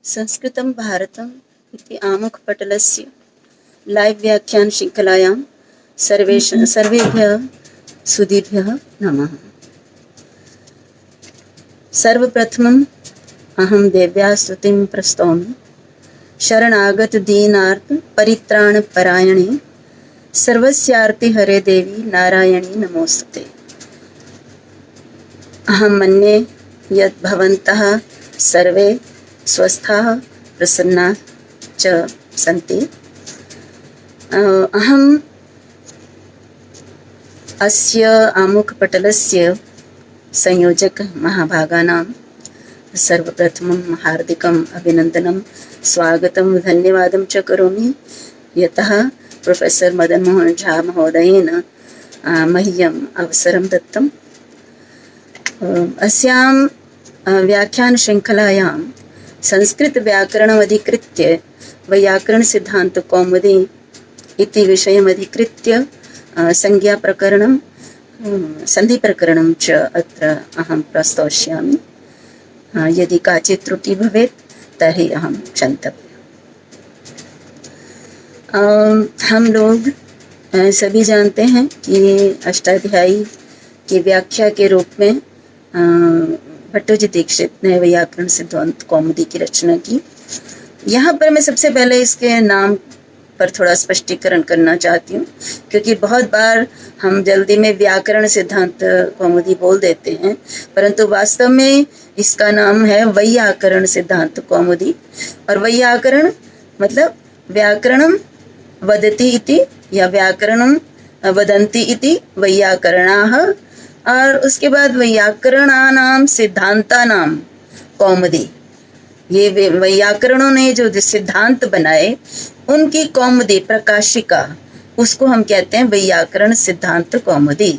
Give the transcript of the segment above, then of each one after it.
संस्कृतं भारतम् इति आमुखपटलस्य लाइव व्याख्यान श्रृंखलायां सर्वेभ्यः सुधीभ्यः नमः। सर्वप्रथमम् अहं देव्या स्तुतिं प्रस्तौमि। शरणागत दीनार्थ परित्राण परायणे सर्वस्यार्ति हरे देवी नारायणी नमोस्तुते। अहं मन्ये यत् भवन्तः सर्वे स्वस्थाः प्रसन्नाः च सन्ति। अहम् अस्य आमुखपटलस्य संयोजक महाभागानां सर्वप्रथमं हार्दिकम् अभिनन्दनं स्वागतं धन्यवादं च करोमि, यतः प्रोफेसर् मदन मोहन झा महोदयेन मह्यम् अवसरं दत्तम्। अस्यां व्याख्यानशृङ्खलायां संस्कृतव्याकरणमधिकृत्य वैयाकरणसिद्धान्तकौमुदी इति विषयमधिकृत्य संज्ञाप्रकरणं सन्धिप्रकरणं च अत्र अहं प्रस्तौष्यामि। यदि काचित् त्रुटिः भवेत् तर्हि अहं क्षन्तव्या। हम लोग सभी जानते हैं कि अष्टाध्यायी की व्याख्या के रूप में भट्टोजी दीक्षित ने व्याकरण सिद्धांत कौमुदी की रचना की। यहाँ पर मैं सबसे पहले इसके नाम पर थोड़ा स्पष्टीकरण करना चाहती हूँ, क्योंकि बहुत बार हम जल्दी में व्याकरण सिद्धांत कौमुदी बोल देते हैं, परंतु वास्तव में इसका नाम है वैयाकरण सिद्धांत कौमुदी। और वैयाकरण मतलब व्याकरणम वदति इति या व्याकरणम वदन्ति इति वैयाकरणाः, और उसके बाद वैयाकरणानां सिद्धांतानां कौमुदी। ये वैयाकरणों ने जो सिद्धांत बनाए उनकी कौमुदी प्रकाशिका, उसको हम कहते हैं वैयाकरण सिद्धांत कौमुदी।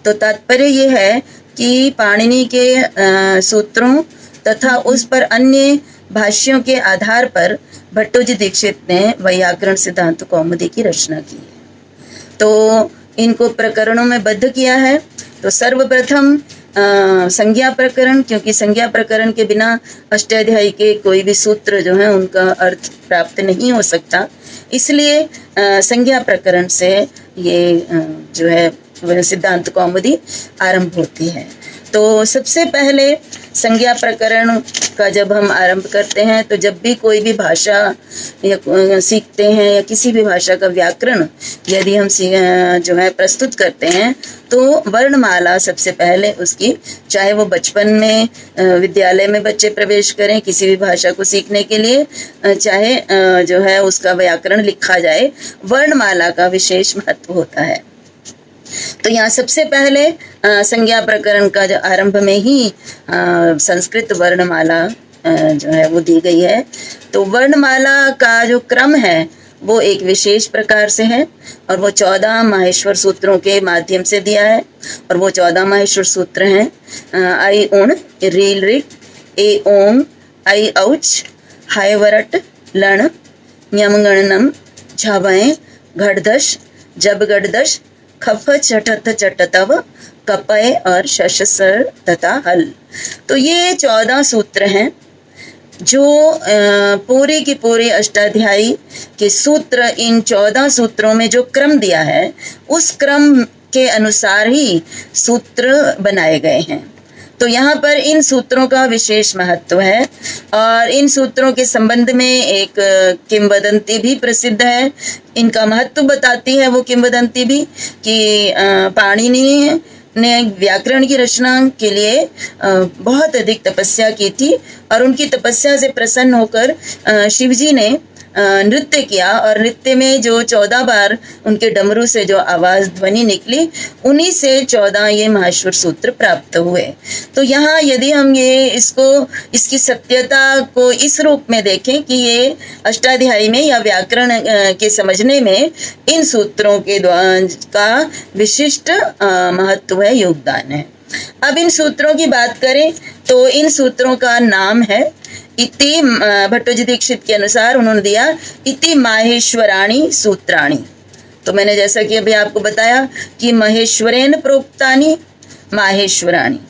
तो तात्पर्य ये है कि पाणिनि के सूत्रों तथा उस पर अन्य भाष्यों के आधार पर भट्टोजी दीक्षित ने वैयाकरण सिद्धांत कौमुदी की रचना की है। तो इनको प्रकरणों में बद्ध किया है। तो सर्वप्रथम संज्ञा प्रकरण, क्योंकि संज्ञा प्रकरण के बिना अष्टाध्यायी के कोई भी सूत्र जो है उनका अर्थ प्राप्त नहीं हो सकता, इसलिए संज्ञा प्रकरण से ये जो है सिद्धांत कौमुदी आरंभ होती है। तो सबसे पहले संज्ञा प्रकरण का जब हम आरंभ करते हैं, तो जब भी कोई भी भाषा या सीखते हैं या किसी भी भाषा का व्याकरण यदि हम जो है प्रस्तुत करते हैं, तो वर्णमाला सबसे पहले उसकी, चाहे वो बचपन में विद्यालय में बच्चे प्रवेश करें किसी भी भाषा को सीखने के लिए, चाहे जो है उसका व्याकरण लिखा जाए, वर्णमाला का विशेष महत्व होता है। तो यहाँ सबसे पहले संज्ञा प्रकरण का जो आरंभ में ही संस्कृत वर्णमाला जो है वो दी गई है। तो वर्णमाला का जो क्रम है वो एक विशेष प्रकार से है, और वो 14 माहेश्वर सूत्रों के माध्यम से दिया है। और वो 14 माहेश्वर सूत्र हैं आई उण रील रिक ए ओम आई औच हाय वरट लण ञम गणनम झावय घड़दश जब गड़दश खफ चटत चटतव कपय और शशसर तथा हल। तो ये 14 सूत्र हैं जो पूरे की पूरे अष्टाध्यायी के सूत्र, इन 14 सूत्रों में जो क्रम दिया है उस क्रम के अनुसार ही सूत्र बनाए गए हैं। तो यहाँ पर इन सूत्रों का विशेष महत्व है, और इन सूत्रों के संबंध में एक किंवदंती भी प्रसिद्ध है। इनका महत्व बताती है वो किंवदंती भी कि पाणिनि ने व्याकरण की रचना के लिए बहुत अधिक तपस्या की थी, और उनकी तपस्या से प्रसन्न होकर शिवजी ने नृत्य किया, और नृत्य में जो 14 बार उनके डमरू से जो आवाज ध्वनि निकली, उन्हीं से 14 ये माहेश्वर सूत्र प्राप्त हुए। तो यहाँ यदि हम ये इसकी सत्यता को इस रूप में देखें कि ये अष्टाध्यायी में या व्याकरण के समझने में इन सूत्रों के का विशिष्ट महत्व है, योगदान है। अब इन सूत्रों की बात करें तो इन सूत्रों का नाम है इति भट्टोजी दीक्षित के अनुसार उन्होंने दिया इति माहेश्वराणी सूत्राणी। तो मैंने जैसा कि अभी आपको बताया कि महेश्वरेन प्रोक्तानी माहेश्वराणी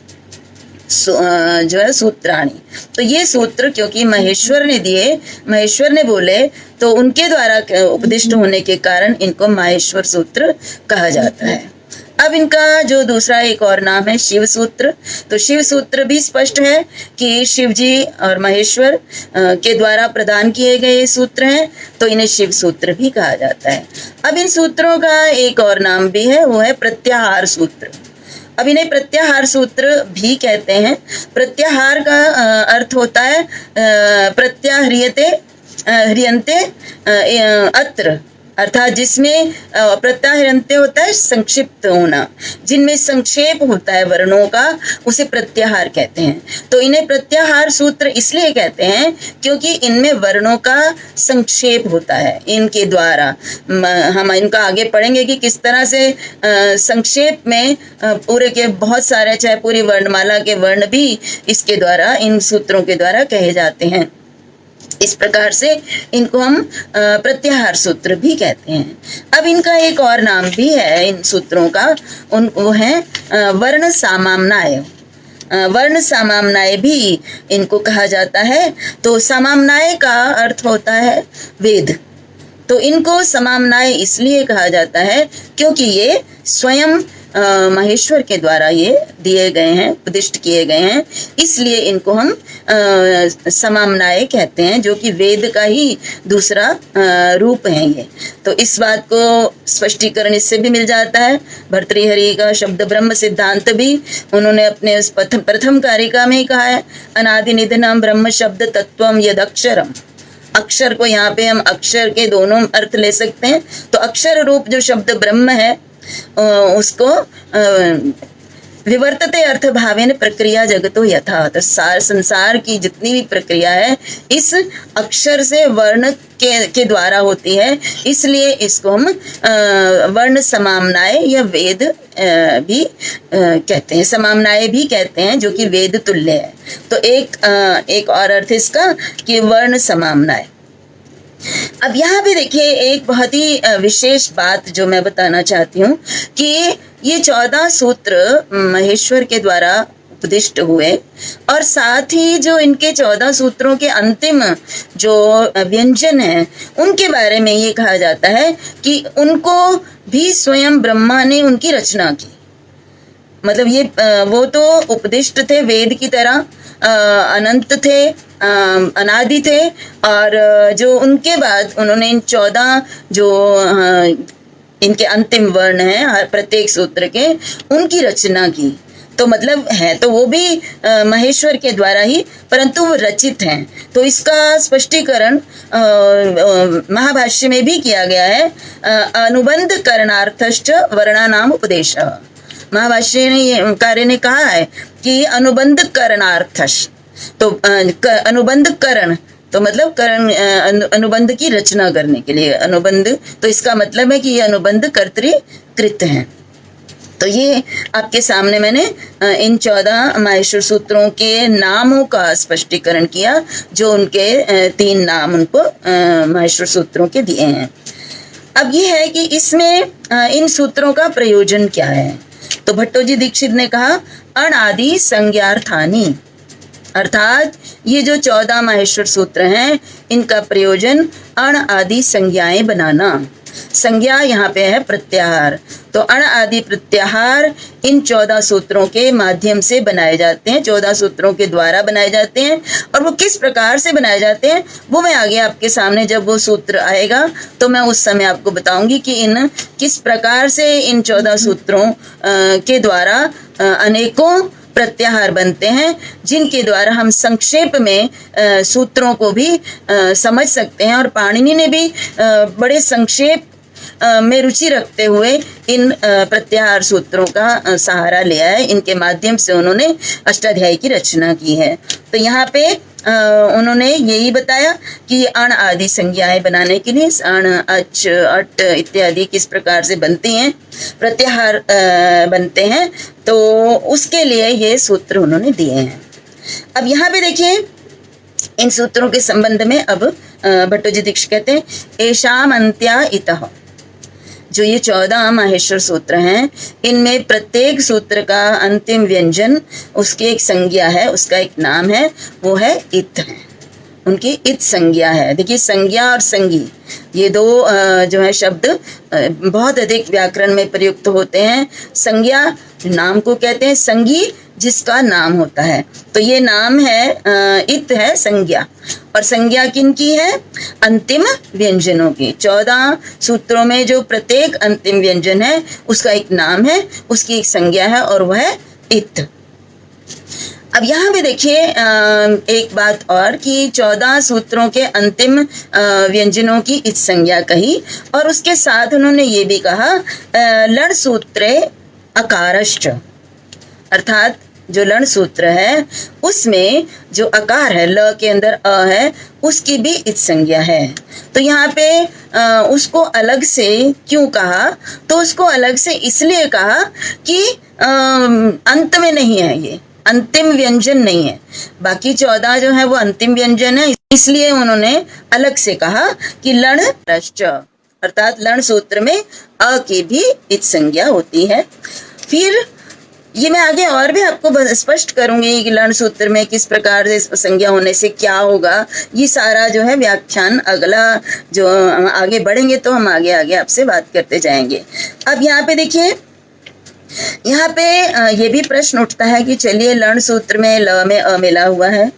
जो है सूत्राणी। तो ये सूत्र क्योंकि महेश्वर ने दिए, महेश्वर ने बोले, तो उनके द्वारा उपदिष्ट होने के कारण इनको माहेश्वर सूत्र कहा जाता है। अब इनका जो दूसरा एक और नाम है शिव सूत्र। तो शिव सूत्र भी स्पष्ट है कि शिव जी और महेश्वर के द्वारा प्रदान किए गए सूत्र हैं, तो इन्हें शिव सूत्र भी कहा जाता है। अब इन सूत्रों का एक और नाम भी है, वो है प्रत्याहार सूत्र। अब इन्हें प्रत्याहार सूत्र भी कहते हैं। प्रत्याहार का अर्थ होता है प्रत्याह्रियते ह्रियन्ते अत्र, अर्थात जिसमें प्रत्याह्रियन्ते होता है संक्षिप्त होना, जिनमें संक्षेप होता है वर्णों का, उसे प्रत्याहार कहते हैं। तो इन्हें प्रत्याहार सूत्र इसलिए कहते हैं क्योंकि इनमें वर्णों का संक्षेप होता है इनके द्वारा। हम इनका आगे पढ़ेंगे कि किस तरह से संक्षेप में पूरे के बहुत सारे, चाहे पूरी वर्णमाला के वर्ण भी इसके द्वारा, इन सूत्रों के द्वारा कहे जाते हैं। इस प्रकार से इनको हम प्रत्याहार सूत्र भी कहते हैं। अब इनका एक और नाम भी है इन सूत्रों का, वो है वर्ण सामाम्नाय। वर्ण सामाम्नाय भी इनको कहा जाता है। तो सामाम्नाय का अर्थ होता है वेद। तो इनको सामाम्नाय इसलिए कहा जाता है क्योंकि ये स्वयं महेश्वर के द्वारा ये दिए गए हैं, उपदिष्ट किए गए हैं, इसलिए इनको हम समाम्नाय कहते हैं, जो कि वेद का ही दूसरा रूप है ये। तो इस बात को स्पष्टीकरण इससे भी मिल जाता है। भर्तृहरि का शब्द ब्रह्म सिद्धांत भी उन्होंने अपने उस प्रथम कारिका में ही कहा है, अनादि निधनम ब्रह्म शब्द तत्वम यद अक्षरम। अक्षर को यहाँ पे हम अक्षर के दोनों अर्थ ले सकते हैं। तो अक्षर रूप जो शब्द ब्रह्म है उसको विवर्तते अर्थ भावेन प्रक्रिया जगतो यथा। तो सार संसार की जितनी भी प्रक्रिया है इस अक्षर से वर्ण के द्वारा होती है, इसलिए इसको हम वर्ण समाम्नाय या वेद भी कहते हैं, समाम्नाय भी कहते हैं, जो कि वेद तुल्य है। तो एक और अर्थ इसका कि वर्ण समाम्नाय। अब यहाँ पे देखिए एक बहुत ही विशेष बात जो मैं बताना चाहती हूँ कि ये 14 सूत्र महेश्वर के द्वारा उपदिष्ट हुए, और साथ ही जो इनके 14 सूत्रों के अंतिम जो व्यंजन है उनके बारे में ये कहा जाता है कि उनको भी स्वयं ब्रह्मा ने उनकी रचना की। मतलब ये वो तो उपदिष्ट थे वेद की तरह, अनंत थे, अनादि थे, और जो उनके बाद उन्होंने इन 14 जो इनके अंतिम वर्ण हैं प्रत्येक सूत्र के, उनकी रचना की। तो मतलब है तो वो भी महेश्वर के द्वारा ही, परंतु वो रचित हैं। तो इसका स्पष्टीकरण महाभाष्य में भी किया गया है। अनुबंध करणार्थश्च वर्णानाम उपदेश। महाभाष्य ने कार्य ने कहा है कि अनुबंध करणार्थश, तो अनुबंध करण, तो मतलब करण अनुबंध की रचना करने के लिए अनुबंध, तो इसका मतलब है कि ये अनुबंध कर्तृकृत हैं। तो ये आपके सामने मैंने इन 14 माहेश्वर सूत्रों के नामों का स्पष्टीकरण किया, जो उनके 3 नाम उनको माहेश्वर सूत्रों के दिए हैं। अब ये है कि इसमें इन सूत्रों का प्रयोजन क्या है। तो भट्टोजी दीक्षित ने कहा अनादि संज्ञार्थानी, अर्थात ये जो 14 माहेश्वर सूत्र हैं इनका प्रयोजन अण आदि संज्ञाएं बनाना। संज्ञा यहाँ पे है प्रत्याहार। तो अण आदि प्रत्याहार इन 14 सूत्रों के माध्यम से बनाए जाते हैं, 14 सूत्रों के द्वारा बनाए जाते हैं। और वो किस प्रकार से बनाए जाते हैं वो मैं आगे आपके सामने जब वो सूत्र आएगा तो मैं उस समय आपको बताऊंगी कि इन किस प्रकार से इन 14 सूत्रों के द्वारा अनेकों प्रत्याहार बनते हैं, जिनके द्वारा हम संक्षेप में सूत्रों को भी समझ सकते हैं। और पाणिनि ने भी बड़े संक्षेप में रुचि रखते हुए इन प्रत्याहार सूत्रों का सहारा लिया है। इनके माध्यम से उन्होंने अष्टाध्यायी की रचना की है। तो यहाँ पे उन्होंने यही बताया कि अण आदि संज्ञाएं बनाने के लिए अण, अच, अट इत्यादि किस प्रकार से बनती हैं, प्रत्याहार बनते हैं, तो उसके लिए ये सूत्र उन्होंने दिए हैं। अब यहाँ पे देखिए इन सूत्रों के संबंध में अब भट्टोजी दीक्षित कहते हैं, एषाम अंत्या इतः, जो ये 14 माहेश्वर सूत्र हैं, इनमें प्रत्येक सूत्र का अंतिम व्यंजन उसकी एक संज्ञा है, उसका एक नाम है, वो है इत है, उनकी इत संज्ञा है। देखिए, संज्ञा और संगी ये दो जो है शब्द बहुत अधिक व्याकरण में प्रयुक्त होते हैं। संज्ञा नाम को कहते हैं, संगी जिसका नाम होता है। तो ये नाम है इत है संज्ञा, और संज्ञा किनकी है? अंतिम व्यंजनों की। 14 सूत्रों में जो प्रत्येक अंतिम व्यंजन है उसका एक नाम है, उसकी एक संज्ञा है, और वह है इत। अब यहाँ पे देखिए एक बात और कि 14 सूत्रों के अंतिम व्यंजनों की इत संज्ञा कही, और उसके साथ उन्होंने ये भी कहा लण सूत्रे अकारश्च, अर्थात जो लण सूत्र है उसमें जो अकार है, ल के अंदर अ है, उसकी भी इत संज्ञा है। तो यहाँ पे उसको अलग से क्यों कहा? तो उसको अलग से इसलिए कहा कि अंत में नहीं है, ये अंतिम व्यंजन नहीं है। बाकी 14 जो है वो अंतिम व्यंजन है, इसलिए उन्होंने अलग से कहा कि लण रश्च, अर्थात लण सूत्र में अ की भी इत संज्ञा होती है। फिर ये मैं आगे और भी आपको स्पष्ट करूंगी कि लण सूत्र में किस प्रकार से संज्ञा होने से क्या होगा। ये सारा जो है व्याख्यान अगला जो हम आगे बढ़ेंगे तो हम आगे आगे आपसे बात करते जाएंगे। अब यहाँ पे देखिए, यहाँ पे ये भी प्रश्न उठता है कि चलिए लण सूत्र में ल में अ मिला हुआ है,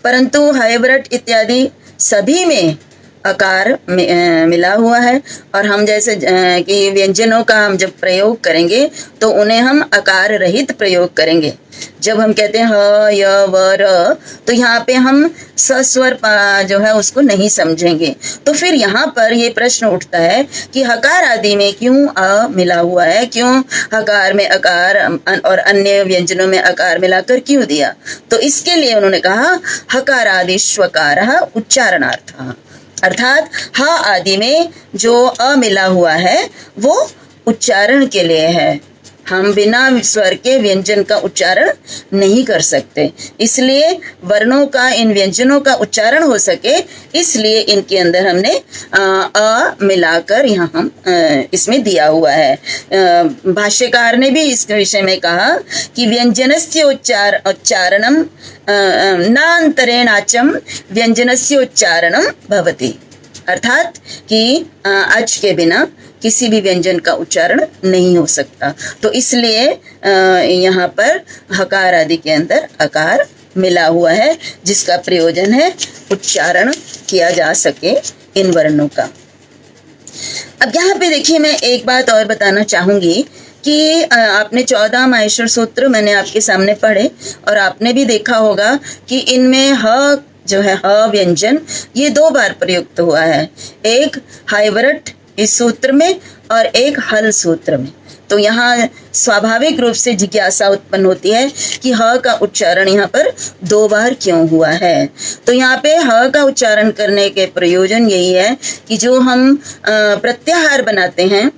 परंतु हयवरट इत्यादि सभी में अकार मिला हुआ है, और हम जैसे कि व्यंजनों का हम जब प्रयोग करेंगे तो उन्हें हम अकार रहित प्रयोग करेंगे। जब हम कहते हैं ह य व र, तो यहाँ पे हम सस्वर जो है उसको नहीं समझेंगे। तो फिर यहाँ पर ये प्रश्न उठता है कि हकार आदि में क्यों अ मिला हुआ है, क्यों हकार में अकार और अन्य व्यंजनों में अकार मिलाकर क्यों दिया? तो इसके लिए उन्होंने कहा हकार आदि स्वकारः उच्चारणार्थः, अर्थात ह आदि में जो अ मिला हुआ है वो उच्चारण के लिए है। हम बिना स्वर के व्यंजन का उच्चारण नहीं कर सकते, इसलिए वर्णों का, इन व्यंजनों का उच्चारण हो सके, इसलिए इनके अंदर हमने अ मिलाकर यहाँ हम इसमें दिया हुआ है। भाष्यकार ने भी इस विषय में कहा कि व्यंजनस्य उच्चारणम नान्तरेणाचम व्यंजनस्य उच्चारणम भवति, अर्थात कि अच के बिना किसी भी व्यंजन का उच्चारण नहीं हो सकता। तो इसलिए यहाँ पर हकार आदि के अंदर अकार मिला हुआ है, जिसका प्रयोजन है उच्चारण किया जा सके इन वर्णों का। अब यहाँ पे देखिए, मैं एक बात और बताना चाहूंगी कि आपने 14 माहेश्वर सूत्र मैंने आपके सामने पढ़े, और आपने भी देखा होगा कि इनमें ह जो है ह व्यंजन ये 2 बार प्रयुक्त हुआ है, एक हाइवरट इस सूत्र में और एक हल सूत्र में। तो यहाँ स्वाभाविक रूप से जिज्ञासा उत्पन्न होती है कि ह का उच्चारण यहाँ पर 2 बार क्यों हुआ है। तो यहाँ पे ह का उच्चारण करने के प्रयोजन यही है कि जो हम प्रत्याहार बनाते हैं,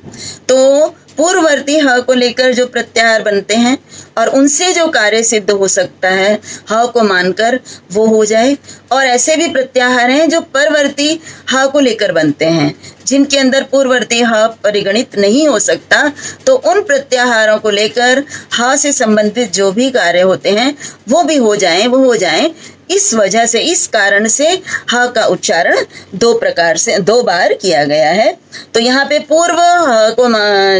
तो पूर्ववर्ती ह को लेकर जो प्रत्याहार बनते हैं और उनसे जो कार्य सिद्ध हो सकता है ह को मानकर वो हो जाए, और ऐसे भी प्रत्याहार हैं जो परवर्ती ह को लेकर बनते हैं, जिनके अंदर पूर्ववर्ती ह परिगणित नहीं हो सकता, तो उन प्रत्याहारों को लेकर ह से संबंधित जो भी कार्य होते हैं वो भी हो जाएं। इस वजह से, इस कारण से ह का उच्चारण 2 बार किया गया है। तो यहाँ पे पूर्व ह को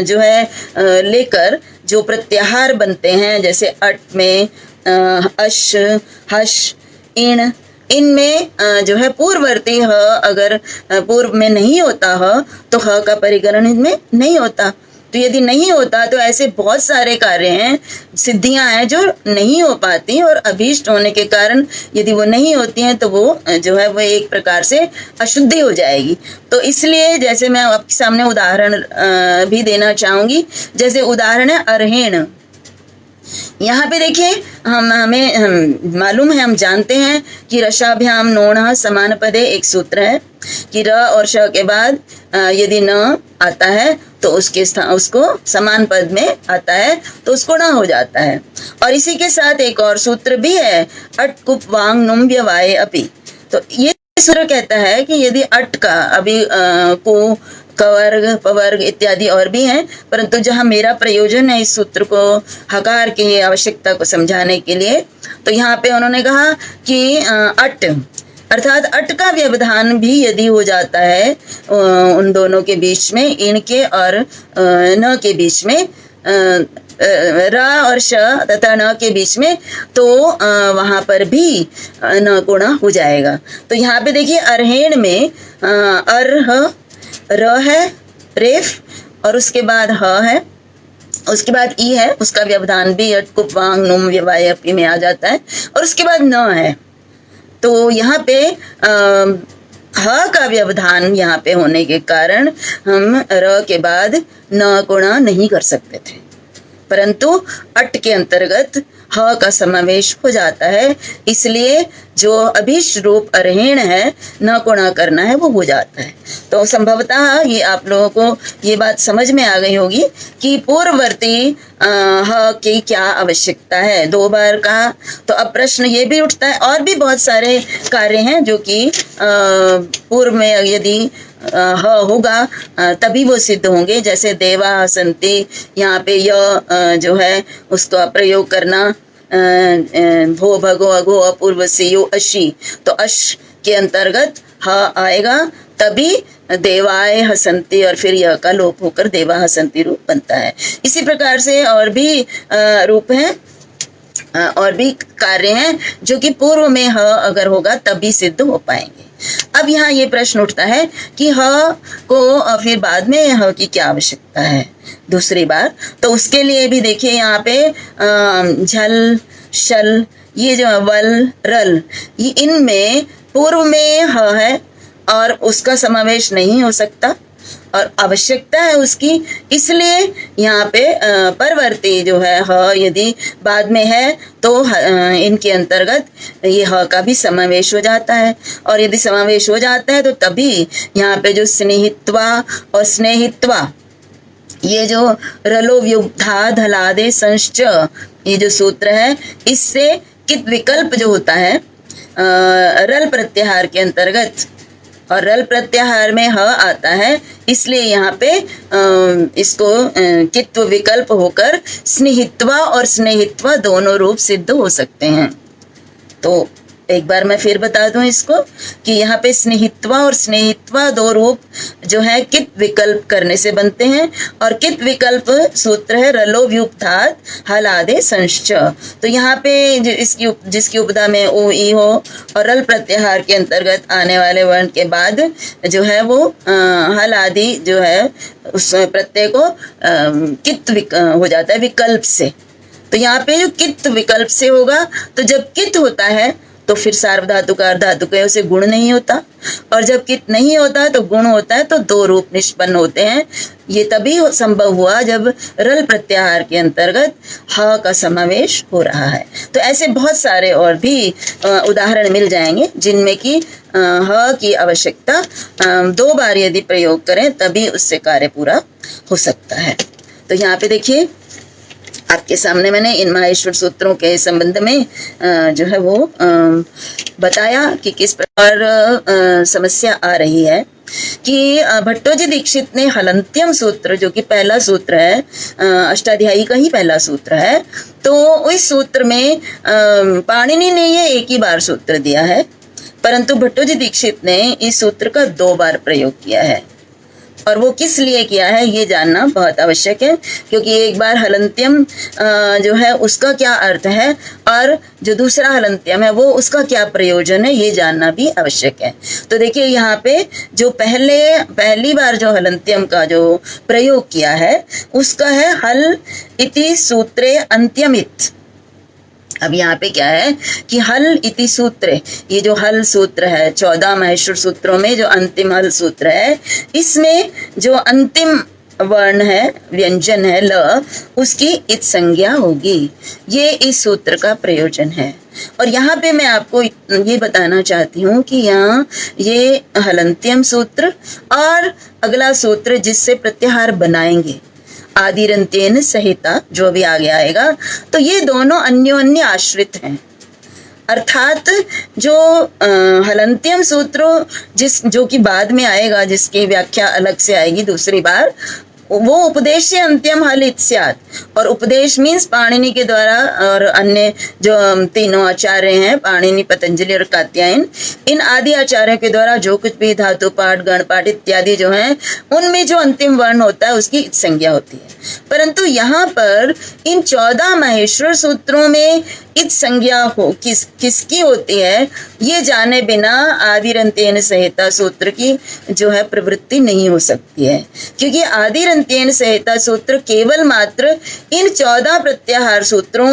जो है लेकर जो प्रत्याहार बनते हैं, जैसे अट में अश, हश, इण, इनमें जो है पूर्ववर्ती ह अगर पूर्व में नहीं होता ह तो ह का परिगणन इनमें नहीं होता। तो यदि नहीं होता तो ऐसे बहुत सारे कार्य हैं, सिद्धियां हैं जो नहीं हो पाती, और अभीष्ट होने के कारण यदि वो नहीं होती हैं तो वो जो है वो एक प्रकार से अशुद्धि हो जाएगी। तो इसलिए जैसे मैं आपके सामने उदाहरण भी देना चाहूंगी, जैसे उदाहरण है अर्हेण। यहाँ पे देखिए, हमें मालूम है, हम जानते हैं कि रसाभ्याम नोण समान पदे एक सूत्र है कि र और श के बाद यदि न आता है तो उसके स्थान उसको समान पद में आता है तो उसको न हो जाता है। और इसी के साथ एक और सूत्र भी है, अट कुप वांग नुम व्यवाय अपि। तो ये सूत्र कहता है कि यदि अट का अभी को कवर्ग पवर्ग इत्यादि और भी हैं, परंतु जहाँ मेरा प्रयोजन है इस सूत्र को हकार की आवश्यकता को समझाने के लिए, तो यहाँ पे उन्होंने कहा कि अट अर्थात अट का व्यवधान भी यदि हो जाता है उन दोनों के बीच में, इनके और न के बीच में, र और श तथा न के बीच में, तो वहाँ पर भी न गुणा हो जाएगा। तो यहाँ पे देखिए अरहेण में अर्ह र है रेफ और उसके बाद ह है, उसके बाद ई है, उसका व्यवधान भी अट कुप वांग नुम व्यवाय अपि में आ जाता है, और उसके बाद न है। तो यहाँ पे ह का व्यवधान यहाँ पे होने के कारण हम र के बाद न गुणा नहीं कर सकते थे, परंतु अट के अंतर्गत ह का समावेश हो जाता है, इसलिए जो अभिष्ट रूप अरहेण है न गुणा करना है वो हो जाता है। तो संभवतः ये आप लोगों को ये बात समझ में आ गई होगी कि पूर्ववर्ती ह की क्या आवश्यकता है। 2 बार कहा तो अब प्रश्न ये भी उठता है, और भी बहुत सारे कार्य हैं जो कि पूर्व में यदि ह होगा तभी वो सिद्ध होंगे। जैसे देवा हसंती, यहाँ पे य जो है उसका प्रयोग करना, भो भगो अघो अपूर्व से यो अशी, तो अश के अंतर्गत ह आएगा तभी देवाय हसंती और फिर यह का लोप होकर देवा हसंती रूप बनता है। इसी प्रकार से और भी रूप हैं और भी कार्य हैं जो कि पूर्व में ह अगर होगा तभी सिद्ध हो पाएंगे। अब यहाँ ये प्रश्न उठता है कि ह को फिर बाद में ह की क्या आवश्यकता है दूसरी बार। तो उसके लिए भी देखिए यहाँ पे झल शल, ये जो वल रल, ये इनमें पूर्व में ह है और उसका समावेश नहीं हो सकता और आवश्यकता है उसकी, इसलिए यहाँ पे परवर्ती जो है ह यदि बाद में है तो इनके अंतर्गत ये ह का भी समावेश हो जाता है, और यदि समावेश हो जाता है तो तभी यहाँ पे जो स्नेहित्वा और स्नेहित्वा, ये जो रलो व्युग्धा धलादे संश्च, ये जो सूत्र है, इससे कित विकल्प जो होता है रल प्रत्याहार के अंतर्गत, और रल प्रत्याहार में ह आता है, इसलिए यहाँ पे इसको कित्व विकल्प होकर स्नेहित्वा और स्नेहित्वा दोनों रूप सिद्ध हो सकते हैं। तो एक बार मैं फिर बता दूं इसको कि यहाँ पे स्नेहित्वा और स्नेहित्वा 2 रूप जो है कित विकल्प करने से बनते हैं, और कित विकल्प सूत्र है रलो व्युक्तात् हलादे संश्च। तो यहाँ पे जिसकी उपदा में ओ ई हो और रल प्रत्याहार के अंतर्गत आने वाले वर्ण के बाद जो है वो हल आदि जो है उस प्रत्यय को कित हो जाता है विकल्प से। तो यहाँ पे जो कित विकल्प से होगा, तो जब कित होता है तो फिर सार्वधातुकार धातुकयों से गुण नहीं होता, और जब कित नहीं होता तो गुण होता है, तो 2 रूप निष्पन्न होते हैं। ये तभी संभव हुआ जब रल प्रत्याहार के अंतर्गत ह का समावेश हो रहा है। तो ऐसे बहुत सारे और भी उदाहरण मिल जाएंगे जिनमें कि ह की आवश्यकता 2 बार यदि प्रयोग करें तभी उससे कार्य पूरा हो सकता है। तो यहाँ पे देखिए आपके सामने मैंने इन माहेश्वर सूत्रों के संबंध में जो है वो बताया कि किस प्रकार समस्या आ रही है कि भट्टोजी दीक्षित ने हलंत्यम सूत्र, जो कि पहला सूत्र है, अष्टाध्यायी का ही पहला सूत्र है, तो इस सूत्र में पाणिनि ने ये एक ही बार सूत्र दिया है, परंतु भट्टोजी दीक्षित ने इस सूत्र का 2 बार प्रयोग किया है। और वो किस लिए किया है ये जानना बहुत आवश्यक है, क्योंकि एक बार हलंत्यम जो है उसका क्या अर्थ है और जो दूसरा हलंत्यम है वो उसका क्या प्रयोजन है ये जानना भी आवश्यक है। तो देखिए यहाँ पे जो पहली बार जो हलंत्यम का जो प्रयोग किया है उसका है हल इति सूत्रे अंत्यमित। अब यहाँ पे क्या है कि हल इति सूत्र, ये जो हल सूत्र है 14 माहेश्वर सूत्रों में जो अंतिम हल सूत्र है, इसमें जो अंतिम वर्ण है, व्यंजन है ल, उसकी इत संज्ञा होगी। ये इस सूत्र का प्रयोजन है। और यहाँ पे मैं आपको ये बताना चाहती हूँ कि यहाँ ये हलंत्यम सूत्र और अगला सूत्र जिससे प्रत्याहार बनाएंगे आदिरंत्येन संहिता, जो अभी आगे आएगा, तो ये दोनों अन्योन्य आश्रित हैं। अर्थात जो हलंत्यम सूत्र जो कि बाद में आएगा, जिसकी व्याख्या अलग से आएगी दूसरी बार, वो उपदेश अंत्यम हल इत्स्यात्, और उपदेश मीन्स पाणिनि के द्वारा और अन्य जो तीनों आचार्य हैं, पाणिनि, पतंजलि और कात्यायन, इन आदि आचार्यों के द्वारा जो कुछ भी धातु पाठ, गण पाठ इत्यादि जो हैं, उनमें जो अंतिम वर्ण होता है उसकी इत संज्ञा होती है। परंतु यहाँ पर इन 14 माहेश्वर सूत्रों में इत संज्ञा किसकी होती है, ये जाने बिना आदिरंत्येन संहिता सूत्र की जो है प्रवृत्ति नहीं हो सकती है। क्योंकि आदिरंत्येन संहिता सूत्र केवल मात्र इन 14 प्रत्याहार सूत्रों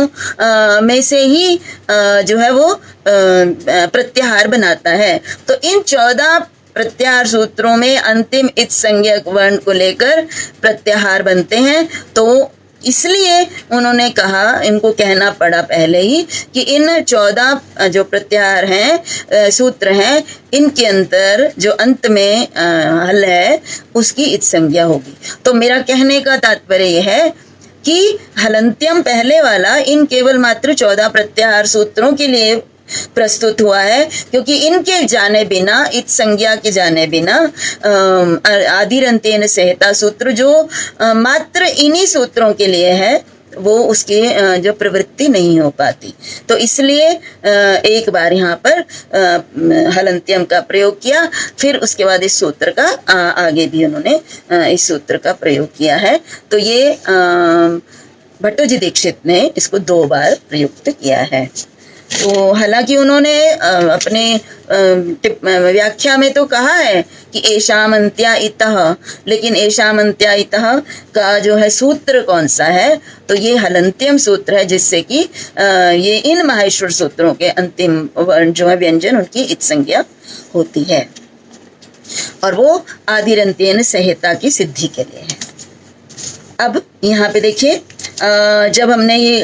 में से ही जो है वो प्रत्याहार बनाता है। तो इन 14 प्रत्याहार सूत्रों में अंतिम इत संज्ञक वर्ण को लेकर प्रत्याहार बनते हैं। तो इसलिए उन्होंने कहा, इनको कहना पड़ा पहले ही कि इन 14 जो प्रत्याहार हैं, सूत्र हैं, इनके अंदर जो अंत में हल है उसकी इत संज्ञा होगी। तो मेरा कहने का तात्पर्य यह है कि हलंत्यम पहले वाला इन केवल मात्र 14 प्रत्याहार सूत्रों के लिए प्रस्तुत हुआ है, क्योंकि इनके जाने बिना, इत संज्ञा के जाने बिना आदिरंत्येन संहिता सूत्र जो मात्र इन्हीं सूत्रों के लिए है, वो उसकी जो प्रवृत्ति नहीं हो पाती। तो इसलिए एक बार यहाँ पर हलंत्यम का प्रयोग किया, फिर उसके बाद इस सूत्र का आगे भी उन्होंने इस सूत्र का प्रयोग किया है। तो ये भट्टोजी दीक्षित ने इसको 2 बार प्रयुक्त किया है। तो हालांकि उन्होंने अपने व्याख्या में तो कहा है कि एषाम अन्त्या इतः, लेकिन एषाम अन्त्या इतः का जो है सूत्र कौन सा है, तो ये हलंत्यम सूत्र है, जिससे कि ये इन माहेश्वर सूत्रों के अंतिम वर्ण जो है व्यंजन, उनकी इत संज्ञा होती है, और वो आदिरंत्येन संहिता की सिद्धि के लिए है। अब यहाँ पे देखिए, जब हमने ये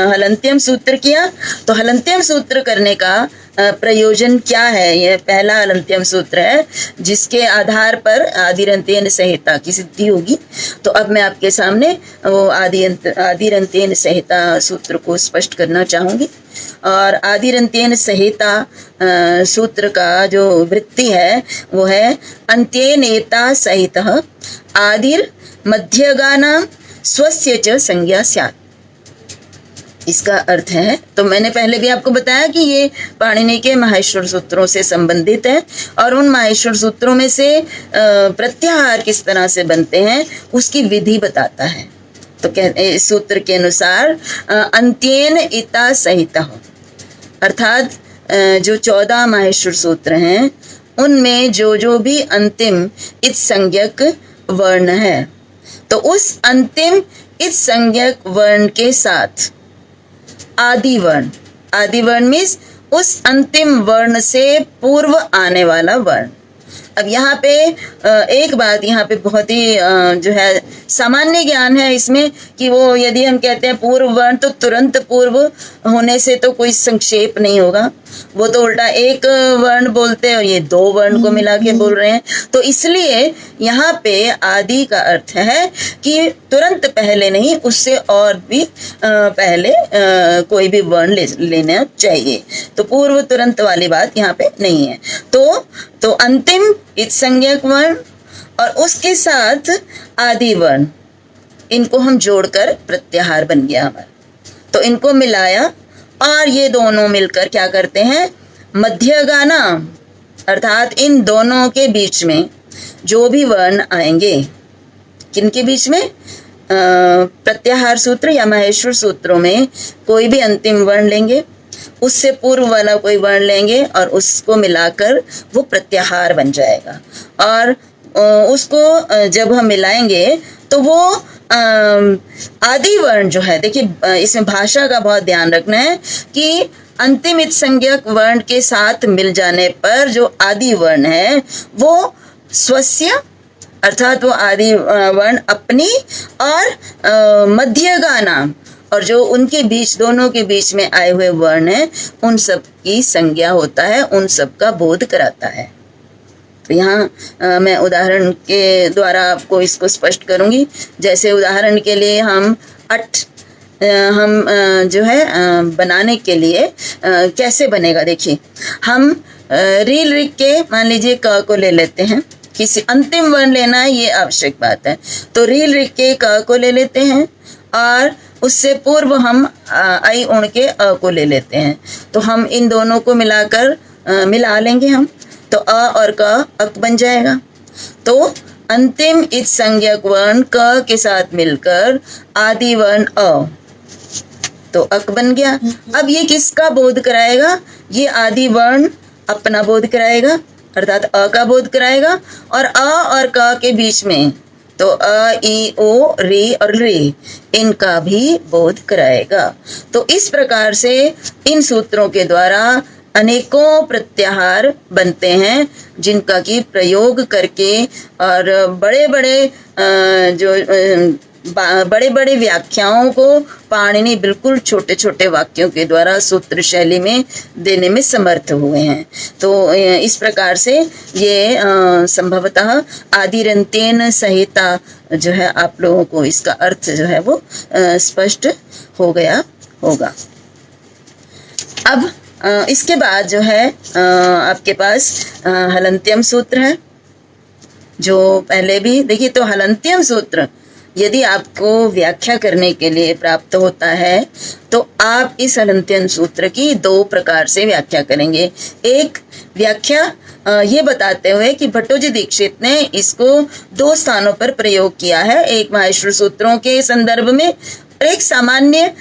हलंत्यम सूत्र किया, तो हलंत्यम सूत्र करने का प्रयोजन क्या है। यह पहला हलंत्यम सूत्र है जिसके आधार पर आदिरंत्येन संहिता की सिद्धि होगी। तो अब मैं आपके सामने वो आदिरंत्येन संहिता सूत्र को स्पष्ट करना चाहूँगी। और आदिरंत्येन संहिता सूत्र का जो वृत्ति है वो है अन्त्येनेता सहितः आदिर मध्यगानां स्वस्य च संज्ञा स्यात्। इसका अर्थ है, तो मैंने पहले भी आपको बताया कि ये पाणिनि के माहेश्वर सूत्रों से संबंधित है, और उन माहेश्वर सूत्रों में से प्रत्याहार किस तरह से बनते हैं उसकी विधि बताता है। तो इस सूत्र के अनुसार अन्त्येन इता सहितः, अर्थात जो 14 माहेश्वर सूत्र हैं उनमें जो भी अंतिम इत संज्ञक वर्ण है, तो उस अंतिम इस संज्ञक वर्ण के साथ आदि वर्ण मीन्स उस अंतिम वर्ण से पूर्व आने वाला वर्ण। अब यहाँ पे एक बात यहाँ पे बहुत ही जो है सामान्य ज्ञान है इसमें, कि वो यदि हम कहते हैं पूर्व वर्ण, तो तुरंत पूर्व होने से तो कोई संक्षेप नहीं होगा, वो तो उल्टा एक वर्ण बोलते हैं और ये 2 वर्ण को मिला के बोल रहे हैं। तो इसलिए यहाँ पे आदि का अर्थ है कि तुरंत पहले नहीं, उससे और भी पहले कोई भी वर्ण लेना चाहिए। तो पूर्व तुरंत वाली बात यहाँ पे नहीं है। तो अंतिम इत संज्ञक वर्ण और उसके साथ आदि वर्ण, इनको हम जोड़कर प्रत्याहार बन गया हमारा। तो इनको मिलाया और ये दोनों मिलकर क्या करते हैं, मध्यगाना, अर्थात इन दोनों के बीच में जो भी वर्ण आएंगे, किनके बीच में, प्रत्याहार सूत्र या माहेश्वर सूत्रों में कोई भी अंतिम वर्ण लेंगे, उससे पूर्व वाला कोई वर्ण लेंगे और उसको मिलाकर वो प्रत्याहार बन जाएगा। और उसको जब हम मिलाएंगे तो वो आदि वर्ण जो है, देखिए इसमें भाषा का बहुत ध्यान रखना है कि अंतिम इत संज्ञक वर्ण के साथ मिल जाने पर जो आदि वर्ण है वो स्वस्य अर्थात वो आदि वर्ण अपनी और मध्यगा नाम और जो उनके बीच, दोनों के बीच में आए हुए वर्ण हैं, उन सब की संज्ञा होता है, उन सब का बोध कराता है। तो यहाँ मैं उदाहरण के द्वारा आपको इसको स्पष्ट करूंगी। जैसे उदाहरण के लिए हम जो है बनाने के लिए कैसे बनेगा, देखिए हम रील रिक के मान लीजिए क को ले लेते हैं, किसी अंतिम वर्ण लेना है ये आवश्यक बात है। तो रील रिक के क को ले लेते हैं और उससे पूर्व हम आई उण के अ को ले लेते हैं। तो हम इन दोनों को मिलाकर मिला लेंगे हम, तो अ और क अक बन जाएगा। तो अंतिम इच संज्ञक वर्ण क के साथ मिलकर आदि वर्ण अ, तो अक बन गया। अब ये किसका बोध कराएगा? ये आदि वर्ण अपना बोध कराएगा, अर्थात अ का बोध कराएगा, और अ और क के बीच में तो अ, ई, ओ, री और री, इनका भी बोध कराएगा। तो इस प्रकार से इन सूत्रों के द्वारा अनेकों प्रत्याहार बनते हैं, जिनका की प्रयोग करके और बड़े बड़े व्याख्याओं को पाणिनि बिल्कुल छोटे छोटे वाक्यों के द्वारा सूत्र शैली में देने में समर्थ हुए हैं। तो इस प्रकार से ये संभवतः आदिरंत्येन संहिता जो है, आप लोगों को इसका अर्थ जो है वो स्पष्ट हो गया होगा। अब इसके बाद जो है आपके पास हलंत्यम सूत्र है, जो पहले भी देखिए। तो हलंत्यम सूत्र यदि आपको व्याख्या करने के लिए प्राप्त होता है तो आप इस हलंत्यम सूत्र की दो प्रकार से व्याख्या करेंगे। एक व्याख्या ये बताते हुए कि भट्टोजी दीक्षित ने इसको दो स्थानों पर प्रयोग किया है, एक माहेश्वर सूत्रों के संदर्भ में, एक सामान्य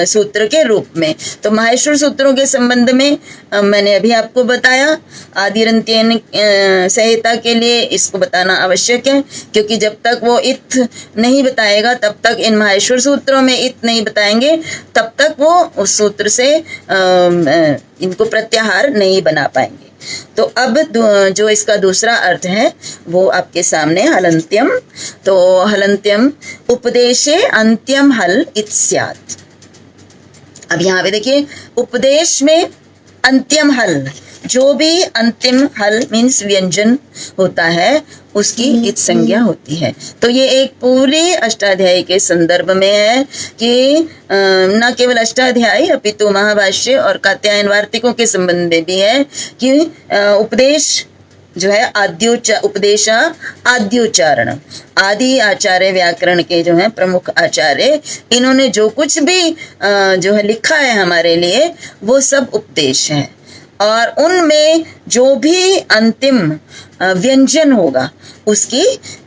सूत्र के रूप में। तो माहेश्वर सूत्रों के संबंध में मैंने अभी आपको बताया, आदिरंत्येन संहिता के लिए इसको बताना आवश्यक है, क्योंकि जब तक वो इत नहीं बताएगा तब तक, इन माहेश्वर सूत्रों में इत नहीं बताएंगे तब तक वो उस सूत्र से इनको प्रत्याहार नहीं बना पाएंगे। तो अब जो इसका दूसरा अर्थ है वो आपके सामने हलंत्यम। तो हलंत्यम उपदेशे अंत्यम हल इत स्यात्। अब यहाँ पे देखिए, उपदेश में अंत्यम हल, जो भी अंतिम हल मीन्स व्यंजन होता है उसकी इत संज्ञा होती है। तो ये एक पूरे अष्टाध्यायी के संदर्भ में है कि न केवल अष्टाध्यायी अपितु महाभाष्य और कात्यायन वार्तिकों के संबंध में भी है कि उपदेश जो है उपदेशा आद्योच्चारण, आदि आचार्य व्याकरण के जो है प्रमुख आचार्य, इन्होंने जो कुछ भी जो है लिखा है हमारे लिए वो सब उपदेश है, और उनमें जो भी अंतिम व्यंजन होगा उसकी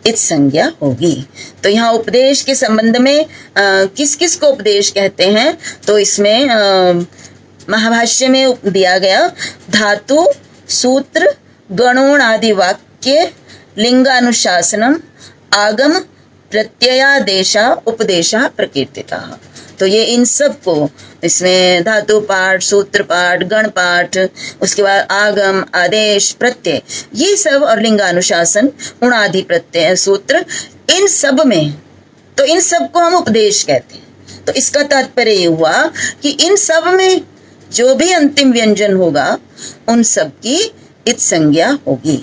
इत संज्ञा होगी। तो यहाँ उपदेश के संबंध में किस किस को उपदेश कहते हैं? तो इसमें महाभाष्य में दिया गया धातु, सूत्र, गणोण आदि वाक्य, लिंगानुशासनम, आगम, प्रत्ययादेशा, उपदेशा प्रकीर्तिता। तो ये इन सब को इसमें धातु पाठ, सूत्र पाठ, गण पाठ, उसके बाद आगम, आदेश, प्रत्यय, ये सब, और लिंगानुशासन, उणादि प्रत्यय, सूत्र, इन सब में, तो इन सब को हम उपदेश कहते हैं। तो इसका तात्पर्य ये हुआ कि इन सब में जो भी अंतिम व्यंजन होगा उन सब की इत संज्ञा होगी,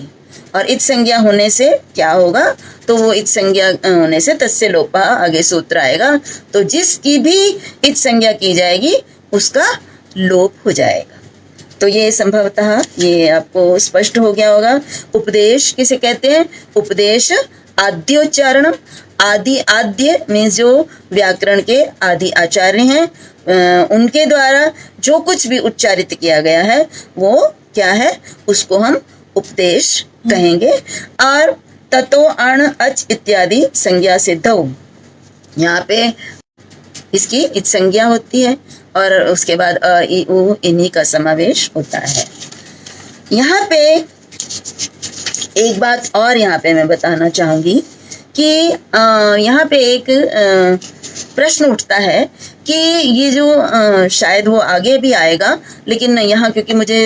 और इत संज्ञा होने से क्या होगा? तो वो इत संज्ञा होने से तस्य लोपा, आगे सूत्र आएगा, तो जिसकी भी इत संज्ञा की जाएगी उसका लोप हो जाएगा। तो ये संभवतः ये आपको स्पष्ट हो गया होगा। उपदेश किसे कहते हैं? उपदेश आद्योच्चारण, आद्य मीन्स जो व्याकरण के आदि आचार्य हैं उनके द्वारा जो कुछ भी उच्चारित किया गया है वो क्या है, उसको हम उपदेश कहेंगे। और ततो अण अच इत्यादि संज्ञा सिद्धौ, यहाँ पे इसकी इत संज्ञा होती है, और उसके बाद अ, ई, उ, इन्हीं का समावेश होता है। यहाँ पे एक बात और यहाँ पे मैं बताना चाहूंगी कि यहाँ पे एक प्रश्न उठता है कि ये जो शायद वो आगे भी आएगा, लेकिन यहाँ क्योंकि मुझे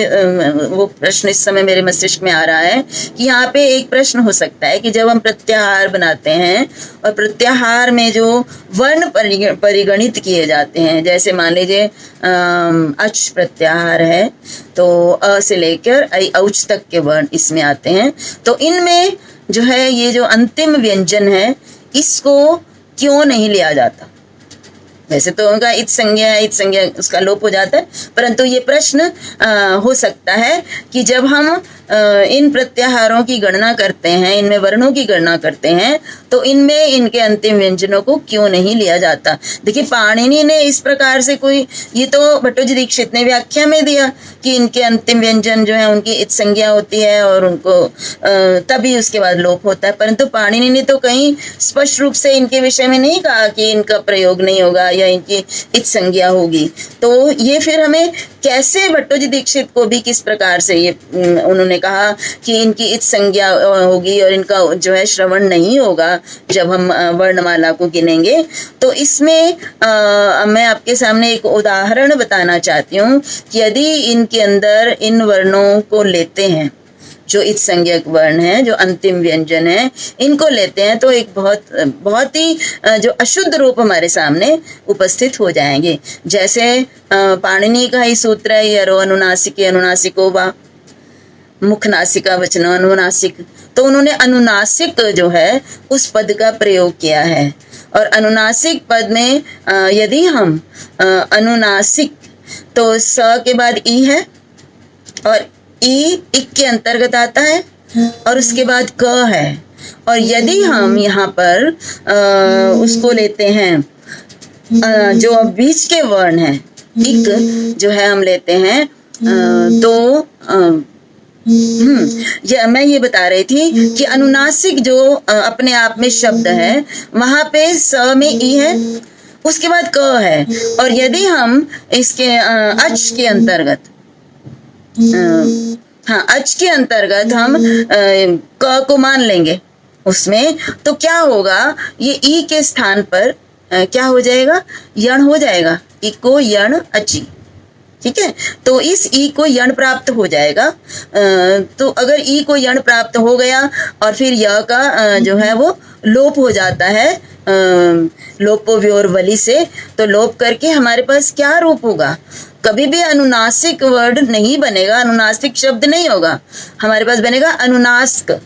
वो प्रश्न इस समय मेरे मस्तिष्क में आ रहा है कि यहाँ पे एक प्रश्न हो सकता है कि जब हम प्रत्याहार बनाते हैं और प्रत्याहार में जो वर्ण परिगणित किए जाते हैं, जैसे मान लीजिए अच प्रत्याहार है तो अ से लेकर औच तक के वर्ण इसमें आते हैं, तो इनमें जो है ये जो अंतिम व्यंजन है इसको क्यों नहीं लिया जाता? वैसे तो उनका इत संज्ञा है, इत संज्ञा उसका लोप हो जाता है, परंतु ये प्रश्न हो सकता है कि जब हम इन प्रत्याहारों की गणना करते हैं, इनमें वर्णों की गणना करते हैं, तो इनमें इनके अंतिम व्यंजनों को क्यों नहीं लिया जाता? देखिए पाणिनि ने इस प्रकार से कोई, ये तो भट्टोजी दीक्षित ने व्याख्या में दिया कि इनके अंतिम व्यंजन जो है उनकी इत संज्ञा होती है और उनको तभी उसके बाद लोप होता है, परंतु पाणिनि ने तो कहीं स्पष्ट रूप से इनके विषय में नहीं कहा कि इनका प्रयोग नहीं होगा या इनकी इत संज्ञा होगी। तो ये फिर हमें कैसे भट्टोजी दीक्षित को भी किस प्रकार से ये उन्होंने कहा कि इनकी इत संज्ञा होगी और इनका जो है श्रवण नहीं होगा जब हम वर्णमाला को गिनेंगे। तो इसमें मैं आपके सामने एक उदाहरण बताना चाहती हूँ कि यदि इनके अंदर इन वर्णों को लेते हैं, जो इत संज्ञक वर्ण है, जो अंतिम व्यंजन है, इनको लेते हैं तो एक बहुत ही जो अशुद्ध रूप हमारे सामने उपस्थित हो जाएंगे। जैसे पाणिनि का ही सूत्र है यरो अनुनासिके अनुनासिको वा, मुख नासिका वचन अनुनासिक, तो उन्होंने अनुनासिक जो है उस पद का प्रयोग किया है। और अनुनासिक पद में यदि हम अनुनासिक, तो स के बाद ई है और ई इक के अंतर्गत आता है और उसके बाद क है, और यदि हम यहाँ पर उसको लेते हैं जो बीच के वर्ण है इक जो है हम लेते हैं तो मैं ये बता रही थी कि अनुनासिक जो अपने आप में शब्द है वहां पे स में ई है, उसके बाद क है, और यदि हम इसके अच के अंतर्गत अच के अंतर्गत हम क को मान लेंगे उसमें, तो क्या होगा, ये ई के स्थान पर क्या हो जाएगा, यण हो जाएगा, इको यण अची, ठीक है। तो इस ई को यण प्राप्त हो जाएगा। तो अगर ई को यण प्राप्त हो गया और फिर य का जो है वो लोप हो जाता है लोपो व्योर वली से, तो लोप करके हमारे पास क्या रूप होगा, कभी भी अनुनासिक वर्ड नहीं बनेगा, अनुनासिक शब्द नहीं होगा, हमारे पास बनेगा अनुनास्क,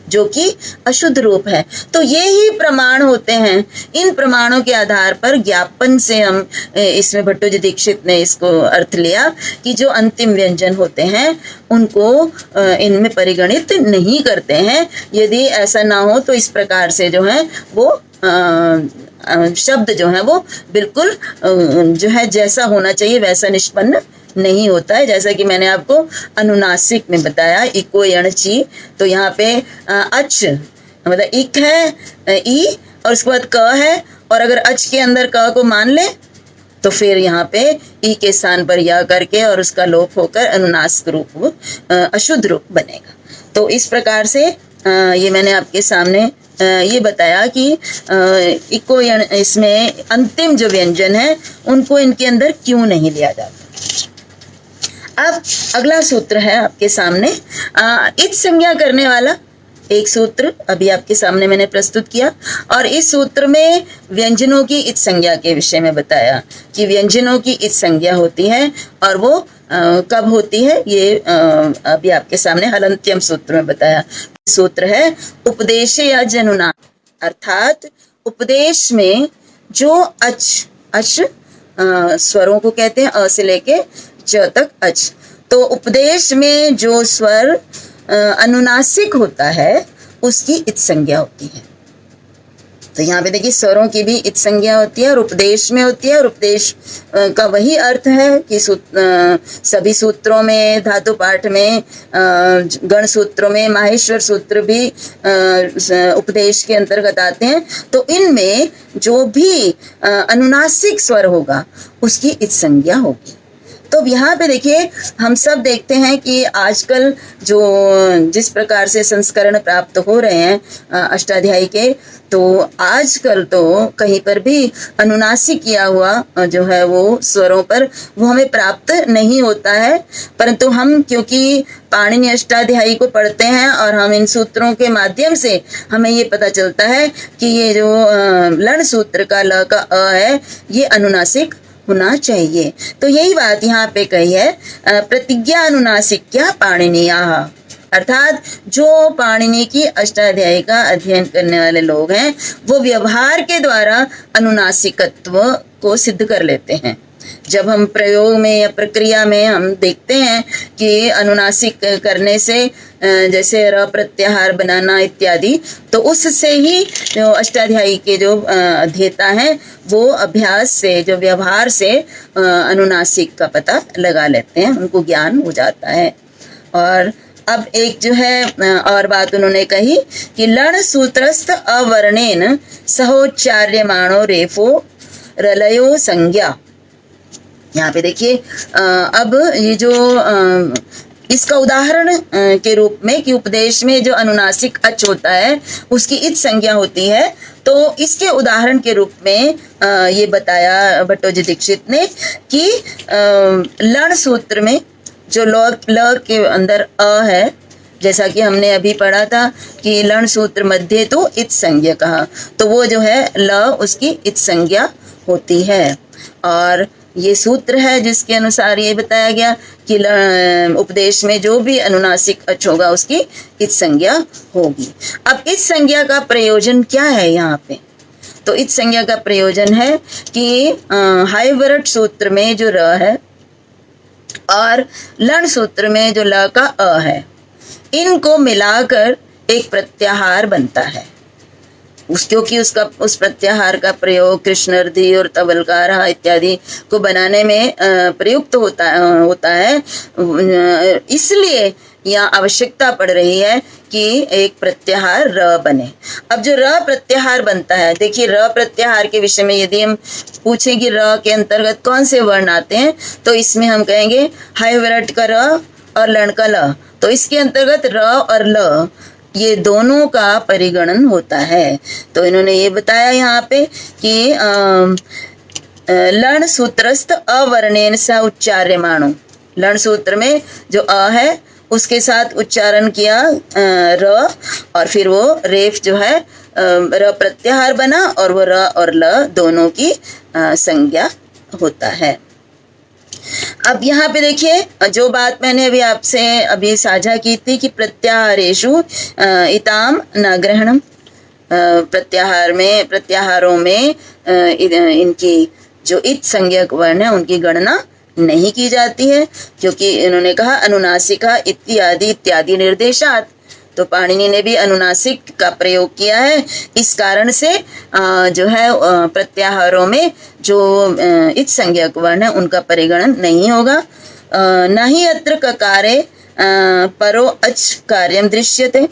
जो कि अशुद्ध रूप है। तो ये ही प्रमाण होते हैं। इन प्रमाणों के आधार पर ज्ञापन से हम इसमें भट्टोजी दीक्षित ने इसको अर्थ लिया कि जो अंतिम व्यंजन होते हैं उनको इनमें परिगणित नहीं करते हैं। यदि ऐसा ना हो तो इस प्रकार से जो है वो शब्द जो है वो बिल्कुल जो है जैसा होना चाहिए वैसा निष्पन्न नहीं होता है। जैसा कि मैंने आपको अनुनासिक में बताया इको यण ची, तो यहाँ पे अच मतलब इक है ई और उसके बाद क है, और अगर अच के अंदर क को मान ले तो फिर यहाँ पे ई के स्थान पर या करके और उसका लोप होकर अनुनासिक रूप अशुद्ध रूप बनेगा। तो इस प्रकार से ये मैंने आपके सामने ये बताया कि इको यण इसमें अंतिम जो व्यंजन है उनको इनके अंदर क्यों नहीं लिया जाता। अब अगला सूत्र है आपके सामने इत संज्ञा करने वाला एक सूत्र अभी आपके सामने मैंने प्रस्तुत किया, और इस सूत्र में व्यंजनों की इत संज्ञा के विषय में बताया कि व्यंजनों की इत संज्ञा होती है और वो कब होती है, ये अभी आपके सामने हलंत्यम सूत्र में बताया। सूत्र है उपदेश या जनुना, अर्थात उपदेश में जो अच स्वरों को कहते हैं, अ से लेके च तक अच, तो उपदेश में जो स्वर अनुनासिक होता है उसकी इत संज्ञा होती है। तो यहाँ पे देखिए स्वरों की भी इत संज्ञा होती है और उपदेश में होती है, और उपदेश का वही अर्थ है कि सभी सूत्रों में, धातु पाठ में, गण सूत्रों में, माहेश्वर सूत्र भी उपदेश के अंतर्गत आते हैं। तो इनमें जो भी अनुनासिक स्वर होगा उसकी इत संज्ञा होगी। तो अब यहाँ पे देखिए हम सब देखते हैं कि आजकल जो जिस प्रकार से संस्करण प्राप्त हो रहे हैं अष्टाध्यायी के, तो आजकल तो कहीं पर भी अनुनासिक किया हुआ जो है वो स्वरों पर वो हमें प्राप्त नहीं होता है, परंतु हम क्योंकि पाणिनि अष्टाध्यायी को पढ़ते हैं और हम इन सूत्रों के माध्यम से हमें ये पता चलता है कि ये जो लण सूत्र का ल का अ है ये अनुनासिक होना चाहिए। तो यही बात यहाँ पे कही है, प्रतिज्ञा अनुनासिक्या पाणिनीयाः, अर्थात जो पाणिनि की अष्टाध्यायी का अध्ययन करने वाले लोग हैं वो व्यवहार के द्वारा अनुनासिकत्व को सिद्ध कर लेते हैं। जब हम प्रयोग में या प्रक्रिया में हम देखते हैं कि अनुनासिक करने से जैसे र प्रत्याहार बनाना इत्यादि, तो उससे ही जो अष्टाध्यायी के जो अध्येता हैं वो अभ्यास से, जो व्यवहार से अनुनासिक का पता लगा लेते हैं, उनको ज्ञान हो जाता है। और अब एक जो है और बात उन्होंने कही कि लण सूत्रस्थ अवर्णेन सहोच्चार्यमाणो रेफो रलयो संज्ञा। यहाँ पे देखिए अब ये जो इसका उदाहरण के रूप में कि उपदेश में जो अनुनासिक अच होता है उसकी इच संज्ञा होती है, तो इसके उदाहरण के रूप में ये बताया भट्टोजी दीक्षित ने कि लण सूत्र में जो ल के अंदर अ है, जैसा कि हमने अभी पढ़ा था कि लण सूत्र मध्य तो इच संज्ञा कहा, तो वो जो है ल उसकी इच संज्ञा होती है। और ये सूत्र है जिसके अनुसार ये बताया गया कि उपदेश में जो भी अनुनासिक अच होगा उसकी इच संज्ञा होगी। अब इच संज्ञा का प्रयोजन क्या है यहाँ पे? तो इच संज्ञा का प्रयोजन है कि हाइवरट सूत्र में जो र है और लण सूत्र में जो ल का अ है, इनको मिलाकर एक प्रत्याहार बनता है। क्योंकि उस प्रत्याहार का प्रयोग कृष्णर्धि और तवलकार इत्यादि को बनाने में प्रयुक्त होता है, इसलिए यहाँ आवश्यकता पड़ रही है कि एक प्रत्याहार र बने। अब जो र प्रत्याहार बनता है, देखिए र प्रत्याहार के विषय में यदि हम पूछें कि र के अंतर्गत कौन से वर्ण आते हैं, तो इसमें हम कहेंगे हाइवरट का र और लण का ल। तो इसके अंतर्गत र और ल ये दोनों का परिगणन होता है। तो इन्होंने ये बताया यहाँ पे कि लण सूत्रस्थ अवर्णेन स उच्चार्यमाणो, लण सूत्र में जो अ है उसके साथ उच्चारण किया र, और फिर वो रेफ जो है र प्रत्याहार बना और वो र और ल दोनों की संज्ञा होता है। अब यहाँ पे देखिए जो बात मैंने अभी आपसे अभी साझा की थी कि प्रत्याहारेषु इताम न ग्रहणम, प्रत्याहारों में इनकी जो इत संज्ञक वर्ण है उनकी गणना नहीं की जाती है, क्योंकि इन्होंने कहा अनुनासिका इत्यादि निर्देशात, तो पाणिनि ने भी अनुनासिक का प्रयोग किया है। इस कारण से जो है प्रत्याहारों में जो इच संज्ञक वर्ण है उनका परिगणन नहीं होगा। न ही अत्र ककारे परो अच कार्यम दृश्यते,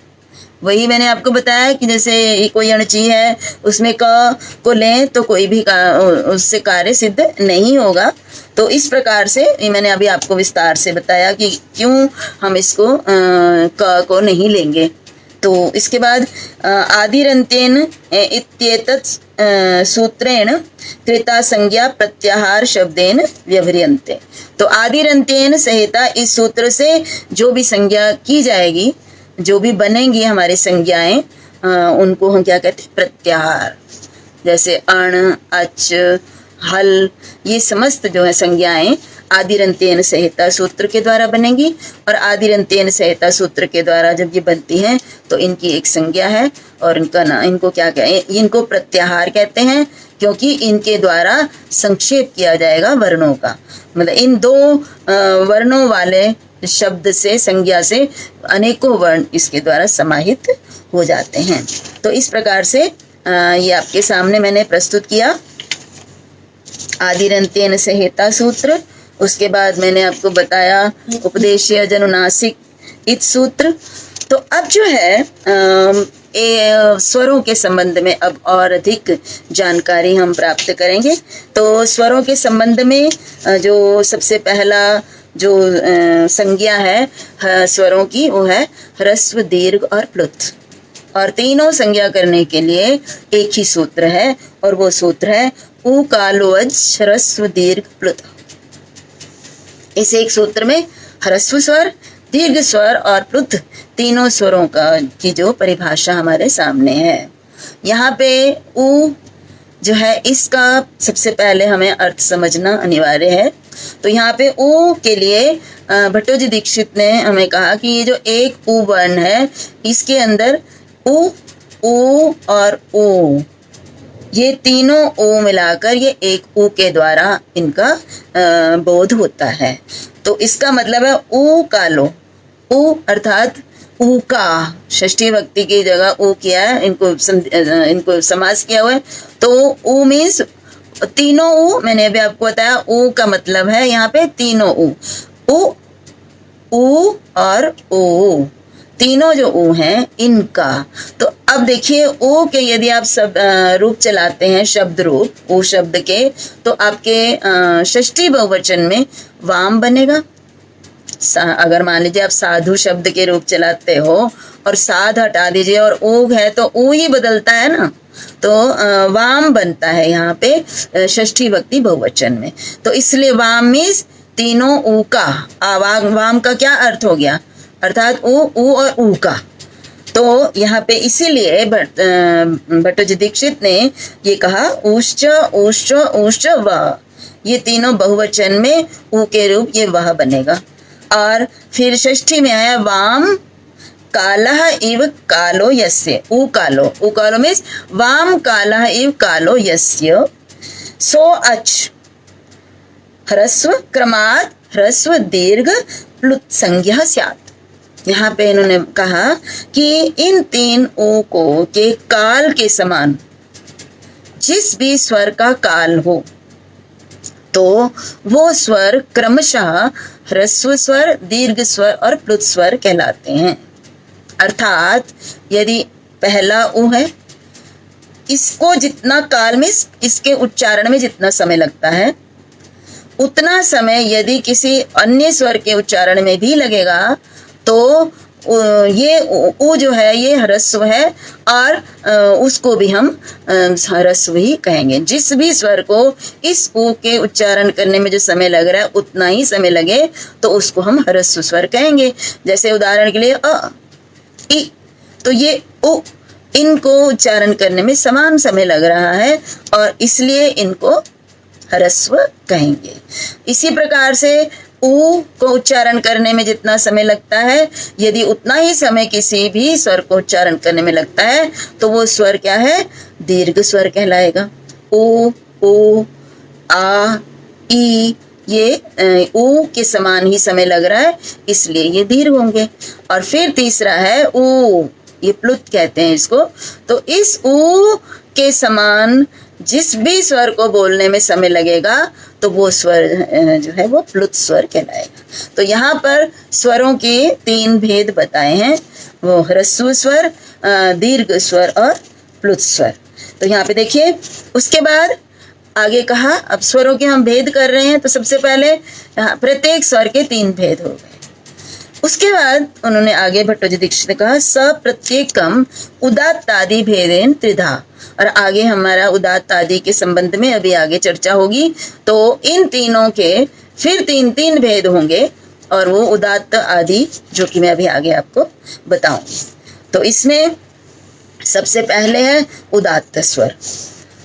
वही मैंने आपको बताया कि जैसे कोई अणची है उसमें क को लें तो कोई भी उससे कार्य सिद्ध नहीं होगा। तो इस प्रकार से मैंने अभी आपको विस्तार से बताया कि क्यों हम इसको क को नहीं लेंगे। तो इसके बाद आदिरन्त्येन इत्येतत् सूत्रेण कृता संज्ञा प्रत्याहार शब्देन व्यवह्रियन्ते। तो आदिरन्त्येन संहिता इस सूत्र से जो भी संज्ञा की जाएगी, जो भी बनेंगी हमारी संज्ञाएं, उनको हम क्या कहते हैं? प्रत्याहार। जैसे अण, अच, हल, ये समस्त जो है संज्ञाएं आदिरन्त्येन संहिता सूत्र के द्वारा बनेंगी, और आदिरन्त्येन संहिता सूत्र के द्वारा जब ये बनती हैं तो इनकी एक संज्ञा है और इनको क्या कहें? इनको प्रत्याहार कहते हैं, क्योंकि इनके द्वारा संक्षेप किया जाएगा वर्णों का। मतलब इन दो वर्णों वाले शब्द से, संज्ञा से अनेकों वर्ण इसके द्वारा समाहित हो जाते हैं। तो इस प्रकार से ये आपके सामने मैंने प्रस्तुत किया आदिरन्त्येन संहिता सूत्र। उसके बाद मैंने आपको बताया उपदेशीय अनुनासिक इच सूत्र। तो अब जो है स्वरों के संबंध में अब और अधिक जानकारी हम प्राप्त करेंगे। तो स्वरों के संबंध में जो सबसे पहला जो संज्ञा है स्वरों की वो है ह्रस्व, दीर्घ और प्लुत। और तीनों संज्ञा करने के लिए एक ही सूत्र है और वो सूत्र है उ कालो अज ह्रस्व दीर्घ प्लुत। इस एक सूत्र में ह्रस्व स्वर, दीर्घ स्वर और प्लुत तीनों स्वरों की जो परिभाषा हमारे सामने है। यहाँ पे उ जो है इसका सबसे पहले हमें अर्थ समझना अनिवार्य है। तो यहाँ पे उ के लिए भट्टोजी दीक्षित ने हमें कहा कि ये जो एक उ वर्ण है इसके अंदर उ, ऊ और ओ, ये तीनों ओ मिलाकर ये एक उ के द्वारा इनका बोध होता है। तो इसका मतलब है उ कालो, उ अर्थात ऊ का षष्ठी भक्ति की जगह ऊ किया है, इनको समास किया हुआ है। तो ऊ मीन्स तीनों ऊ, मैंने अभी आपको बताया ऊ का मतलब है यहाँ पे तीनों ऊ, ऊ और ओ, तीनों जो ऊ हैं इनका। तो अब देखिए ऊ के यदि आप सब रूप चलाते हैं, शब्द रूप ऊ शब्द के, तो आपके षष्ठी बहुवचन में वाम बनेगा। अगर मान लीजिए आप साधु शब्द के रूप चलाते हो और साध हटा दीजिए और ऊ है तो ऊ ही बदलता है ना, तो वाम बनता है यहाँ पे षष्ठी भक्ति बहुवचन में। तो इसलिए वाम मीन्स तीनों ऊ का। वाम का क्या अर्थ हो गया, अर्थात ऊ और ऊ का। तो यहाँ पे इसीलिए भट्टोजी दीक्षित ने ये कहा ऊश्च ऊश्च ऊश्च वह, ये तीनों बहुवचन में ऊ के रूप ये वह बनेगा। और फिर षष्ठी में आया वाम कालः इव कालो यस्य, ऊ कालो, ऊ कालो मीन्स वाम कालः इव कालो यस्य सो अच ह्रस्व क्रमात् ह्रस्व दीर्घ प्लुत संज्ञा स्यात्। यहाँ पे इन्होंने कहा कि इन तीन ऊ को के काल के समान जिस भी स्वर का काल हो तो वो स्वर क्रमशः ह्रस्व स्वर, दीर्घ स्वर और प्लुत स्वर कहलाते हैं। अर्थात यदि पहला ऊ है, इसको जितना काल में इसके उच्चारण में जितना समय लगता है उतना समय यदि किसी अन्य स्वर के उच्चारण में भी लगेगा तो ये ऊ जो है ये ह्रस्व है और उसको भी हम ह्रस्व ही कहेंगे। जिस भी स्वर को इस ऊ के उच्चारण करने में जो समय लग रहा है उतना ही समय लगे तो उसको हम ह्रस्व स्वर कहेंगे। जैसे उदाहरण के लिए अ, इ, तो ये ऊ, इनको उच्चारण करने में समान समय लग रहा है और इसलिए इनको ह्रस्व कहेंगे। इसी प्रकार से ऊ को उच्चारण करने में जितना समय लगता है यदि उतना ही समय किसी भी स्वर को उच्चारण करने में लगता है तो वो स्वर क्या है, दीर्घ स्वर कहलाएगा। ऊ, ऊ, आ, ई, ये ऊ के समान ही समय लग रहा है इसलिए ये दीर्घ होंगे। और फिर तीसरा है ऊ, ये प्लुत कहते हैं इसको। तो इस ऊ के समान जिस भी स्वर को बोलने में समय लगेगा तो वो स्वर जो है वो प्लुत स्वर कहलाएगा। तो यहाँ पर स्वरों के तीन भेद बताए हैं, वो ह्रस्व स्वर, दीर्घ स्वर और प्लुत स्वर। तो यहाँ पे देखिए उसके बाद आगे कहा, अब स्वरों के हम भेद कर रहे हैं तो सबसे पहले प्रत्येक स्वर के तीन भेद हो गए। उसके बाद उन्होंने आगे भट्टोजी दीक्षित ने कहा स प्रत्येकम उदात्तादि भेदेन त्रिधा। और आगे हमारा उदात्तादि के संबंध में अभी आगे चर्चा होगी। तो इन तीनों के फिर तीन तीन भेद होंगे और वो उदात्त आदि जो कि मैं अभी आगे आपको बताऊंगी। तो इसमें सबसे पहले है उदात्त स्वर।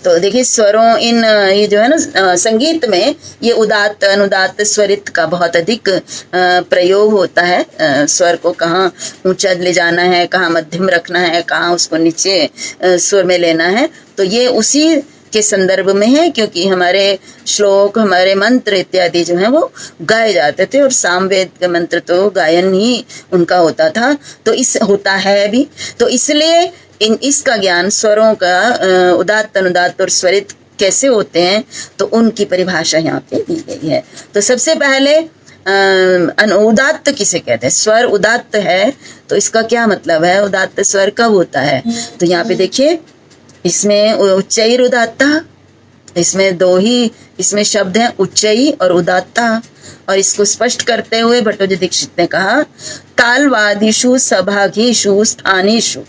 तो देखिए स्वरों इन ये जो है ना संगीत में ये उदात्त अनुदात्त स्वरित का बहुत अधिक प्रयोग होता है। स्वर को कहाँ ऊंचा ले जाना है, कहाँ मध्यम रखना है, कहाँ उसको नीचे स्वर में लेना है, तो ये उसी के संदर्भ में है क्योंकि हमारे श्लोक, हमारे मंत्र इत्यादि जो है वो गाए जाते थे और सामवेद के मंत्र तो गायन ही उनका होता था, तो इस होता है भी। तो इसलिए इसका ज्ञान स्वरों का उदात्त अनुदात्त और स्वरित कैसे होते हैं तो उनकी परिभाषा यहाँ पे दी गई है। तो सबसे पहले उदात्त किसे कहते हैं? स्वर उदात्त है तो इसका क्या मतलब है? उदात्त स्वर कब होता है? तो यहाँ पे देखिए, इसमें उच्चैर उदात्ता, इसमें दो ही इसमें शब्द हैं, उच्चई और उदात्ता। और इसको स्पष्ट करते हुए भट्टोजी दीक्षित ने कहा, तालवादिषु सभागेषु स्थानेषु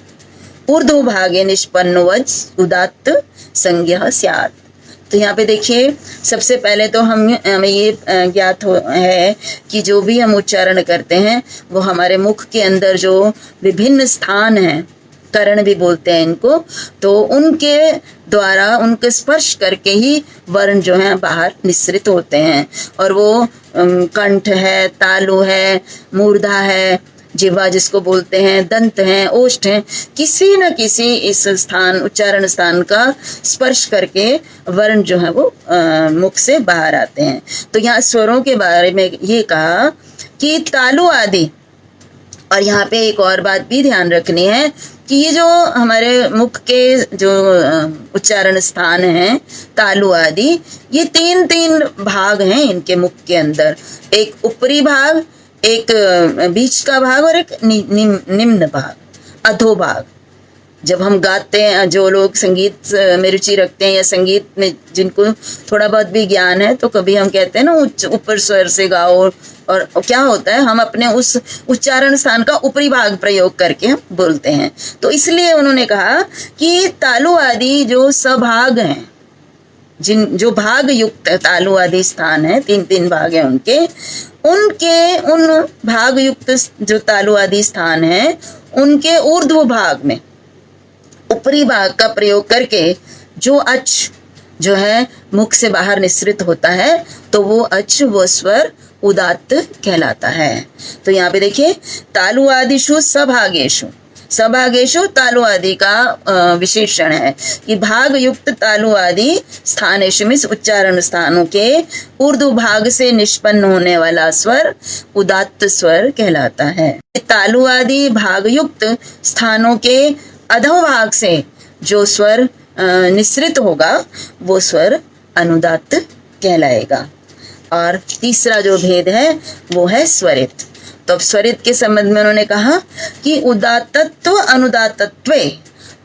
ऊर्ध्व भागे निष्पन्नो वज् उदात्त संज्ञा स्यात्। तो यहाँ पे देखिए, सबसे पहले तो हमें ये ज्ञात है कि जो भी हम उच्चारण करते हैं वो हमारे मुख के अंदर जो विभिन्न स्थान हैं, करण भी बोलते हैं इनको, तो उनके द्वारा उनके स्पर्श करके ही वर्ण जो है बाहर निस्सृत होते हैं। और वो कंठ है, तालु है, मूर्धा है, जिह्वा जिसको बोलते हैं, दंत हैं, ओष्ठ हैं, किसी न किसी इस स्थान, उच्चारण स्थान का स्पर्श करके वर्ण जो है वो मुख से बाहर आते हैं। तो यहाँ स्वरों के बारे में ये कहा कि तालु आदि, और यहाँ पे एक और बात भी ध्यान रखनी है कि ये जो हमारे मुख के जो उच्चारण स्थान हैं, तालु आदि, ये तीन तीन भाग हैं इनके मुख के अंदर। एक ऊपरी भाग, एक बीच का भाग और एक निम्न भाग, अधोभाग। जब हम गाते हैं, जो लोग संगीत में रुचि रखते हैं या संगीत में जिनको थोड़ा बहुत भी ज्ञान है, तो कभी हम कहते हैं ना ऊपर स्वर से गाओ, और क्या होता है, हम अपने उस उच्चारण स्थान का ऊपरी भाग प्रयोग करके हम बोलते हैं। तो इसलिए उन्होंने कहा कि तालु आदि जो सभाग हैं, जो भाग युक्त तालु आदि स्थान है, तीन तीन भाग हैं उनके, उन भाग युक्त जो तालु आदि स्थान है, उनके ऊर्ध्व भाग में ऊपरी भाग का प्रयोग करके जो अच जो है मुख से बाहर निस्सृत होता है, तो वो अच, वो स्वर उदात्त कहलाता है। तो यहाँ पे देखिए, तालु आदिषु सभागेषु, सभागेषु तालु आदि का विशेषण है कि भाग युक्त तालु आदि स्थानेषु में उच्चारण स्थानों के ऊर्ध्व भाग से निष्पन्न होने वाला स्वर उदात्त स्वर कहलाता है। तालु आदि भाग युक्त स्थानों के अधोभाग से जो स्वर निस्सृत होगा वो स्वर अनुदात्त कहलाएगा। और तीसरा जो भेद है वो है स्वरित। तो अब स्वरित के संबंध में उन्होंने कहा कि उदात्तत्व अनुदात्तत्वे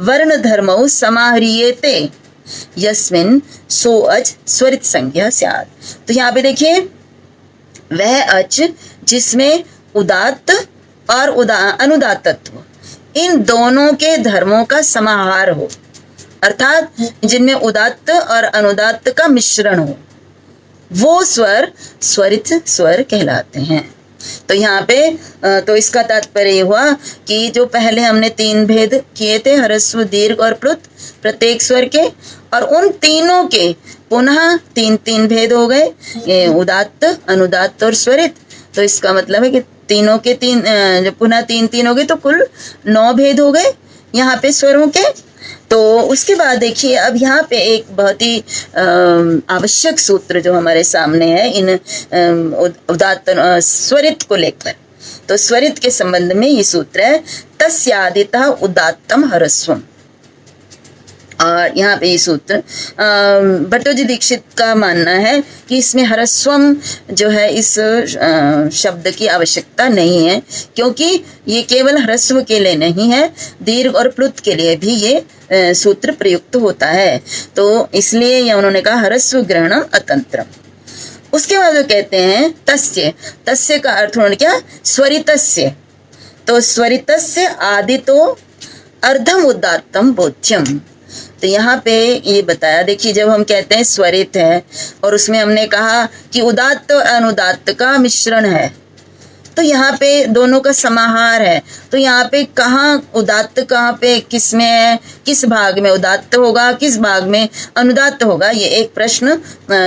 वर्ण धर्मौ समाह्रियेते यस्मिन् सो अच स्वरित संज्ञा स्यात्। तो यहाँ पे देखिए, वह अच जिसमें उदात्त और अनुदात्तत्व, इन दोनों के धर्मों का समाहार हो, अर्थात जिनमें उदात्त और अनुदात्त का मिश्रण हो, वो स्वर स्वरित स्वर कहलाते हैं। तो यहाँ पे तो इसका तात्पर्य ये हुआ कि जो पहले हमने तीन भेद किए थे, ह्रस्व, दीर्घ और प्लुत, प्रत्येक स्वर के, और उन तीनों के पुनः तीन तीन भेद हो गए, उदात्त, अनुदात्त और स्वरित। तो इसका मतलब है कि तीनों के तीन जो पुनः तीन तीन हो गए, तो कुल 9 भेद हो गए यहाँ पे स्वरों के। तो उसके बाद देखिए, अब यहाँ पे एक बहुत ही आवश्यक सूत्र जो हमारे सामने है इन उदात्त स्वरित को लेकर। तो स्वरित के संबंध में ये सूत्र है, तस्यादितः उदात्तम ह्रस्वम। और यहाँ पे ये सूत्र भट्टोजी दीक्षित का मानना है कि इसमें ह्रस्वम जो है इस शब्द की आवश्यकता नहीं है, क्योंकि ये केवल ह्रस्व के लिए नहीं है, दीर्घ और प्लुत के लिए भी ये सूत्र प्रयुक्त होता है। तो इसलिए ये उन्होंने कहा ह्रस्व ग्रहणम अतंत्रम। उसके बाद वो कहते हैं तस्य, तस्य का अर्थ उन्होंने क्या, स्वरितस्य। तो स्वरितस्य आदितो अर्धम उदात्तम बोध्यम। तो यहाँ पे ये बताया, देखिए जब हम कहते हैं स्वरित है और उसमें हमने कहा कि उदात्त और अनुदात्त का मिश्रण है, तो यहाँ पे दोनों का समाहार है। तो यहाँ पे कहाँ उदात्त, कहाँ पे किस में है, किस भाग में उदात्त होगा, किस भाग में अनुदात्त होगा, ये एक प्रश्न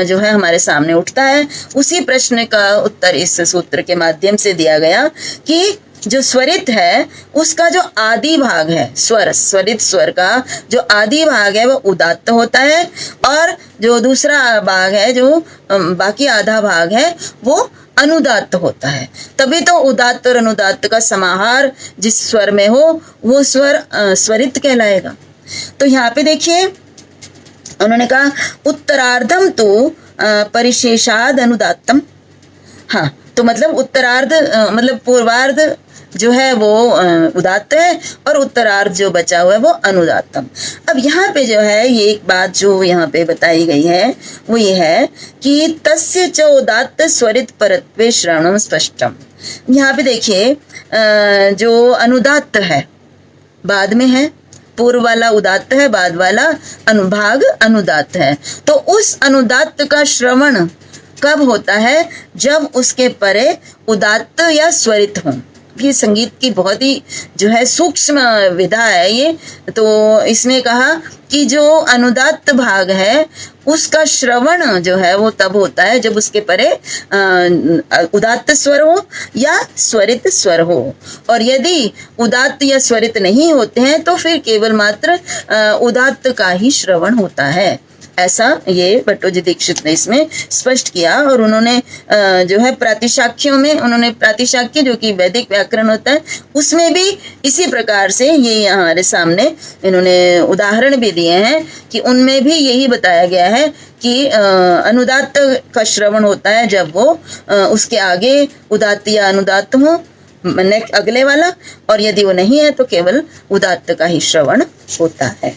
जो है हमारे सामने उठता है। उसी प्रश्न का उत्तर इस सूत्र के माध्यम से दिया गया कि जो स्वरित है उसका जो आदि भाग है, स्वरित स्वर का जो आदि भाग है वो उदात्त होता है, और जो दूसरा भाग है, जो बाकी आधा भाग है, वो अनुदात्त होता है। तभी तो उदात्त और अनुदात्त का समाहार जिस स्वर में हो वो स्वर स्वरित कहलाएगा। तो यहाँ पे देखिए उन्होंने कहा उत्तरार्धम तो परिशेषाद अनुदात्तम। हाँ, तो मतलब उत्तरार्ध मतलब पूर्वार्ध जो है वो उदात्त है और उत्तरार्ध जो बचा हुआ है वो अनुदात्तम। अब यहाँ पे जो है ये एक बात जो यहाँ पे बताई गई है वो ये है कि तस्य च उदात्त स्वरित परत्वे श्रवणम स्पष्टम। यहाँ पे देखिए जो अनुदात्त है बाद में है, पूर्व वाला उदात्त है, बाद वाला अनुभाग अनुदात्त है। तो उस अनुदात्त का श्रवण कब होता है? जब उसके परे उदात्त या स्वरित हो। ये संगीत की बहुत ही जो है सूक्ष्म विधा है ये। तो इसने कहा कि जो अनुदात्त भाग है उसका श्रवण जो है वो तब होता है जब उसके परे उदात्त स्वर हो या स्वरित स्वर हो, और यदि उदात्त या स्वरित नहीं होते हैं तो फिर केवल मात्र उदात्त का ही श्रवण होता है। ऐसा ये भट्टोजी दीक्षित ने इसमें स्पष्ट किया। और उन्होंने जो है प्रातिशाख्यों में, उन्होंने प्रातिशाख्य जो कि वैदिक व्याकरण होता है उसमें भी इसी प्रकार से ये हमारे सामने इन्होंने उदाहरण भी दिए हैं कि उनमें भी यही बताया गया है कि अनुदात्त का श्रवण होता है जब वो उसके आगे उदात्त या अनुदात्त हो अगले वाला, और यदि वो नहीं है तो केवल उदात्त का ही श्रवण होता है।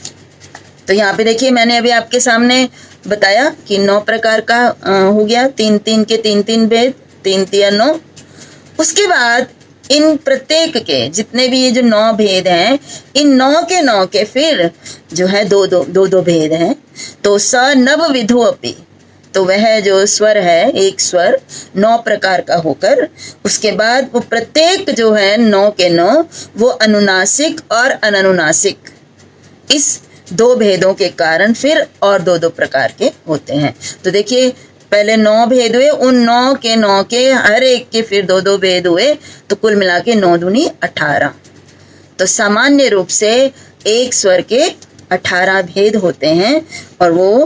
तो यहाँ पे देखिए मैंने अभी आपके सामने बताया कि 9 प्रकार का हो गया, 3-3 के 3-3 भेद, 3-3 9। उसके बाद इन प्रत्येक के जितने भी ये जो 9 भेद हैं, इन 9 के 9 के फिर जो है दो भेद हैं। तो स नव विधो अपि, तो वह जो स्वर है एक स्वर 9 प्रकार का होकर उसके बाद वो प्रत्येक जो है 9 के 9 वो अनुनासिक और अननुनासिक, इस 2 भेदों के कारण फिर और 2 प्रकार के होते हैं। तो देखिए पहले 9 भेद हुए, उन 9 के 9 के हर एक के फिर 2 भेद हुए, तो कुल मिला के 9 दूनी 18। तो सामान्य रूप से एक स्वर के 18 भेद होते हैं। और वो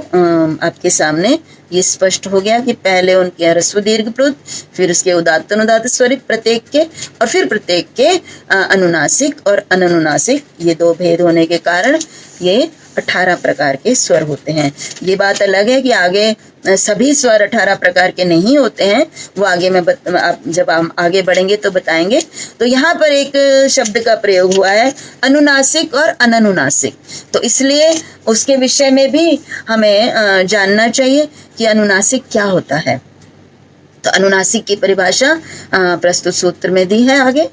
आपके सामने ये स्पष्ट हो गया कि पहले उनके ह्रस्व दीर्घ प्लुत, फिर उसके उदात्त अनुदात्त स्वरित प्रत्येक के, और फिर प्रत्येक के अनुनासिक और अननुनासिक, ये 2 भेद होने के कारण ये 18 प्रकार के स्वर होते हैं। ये बात अलग है कि आगे सभी स्वर 18 प्रकार के नहीं होते हैं, वो आगे मैं जब हम आगे बढ़ेंगे तो बताएंगे। तो यहाँ पर एक शब्द का प्रयोग हुआ है अनुनासिक और अननुनासिक, तो इसलिए उसके विषय में भी हमें जानना चाहिए कि अनुनासिक क्या होता है। तो अनुनासिक की परिभाषा प्रस्तुत सूत्र में दी है आगे,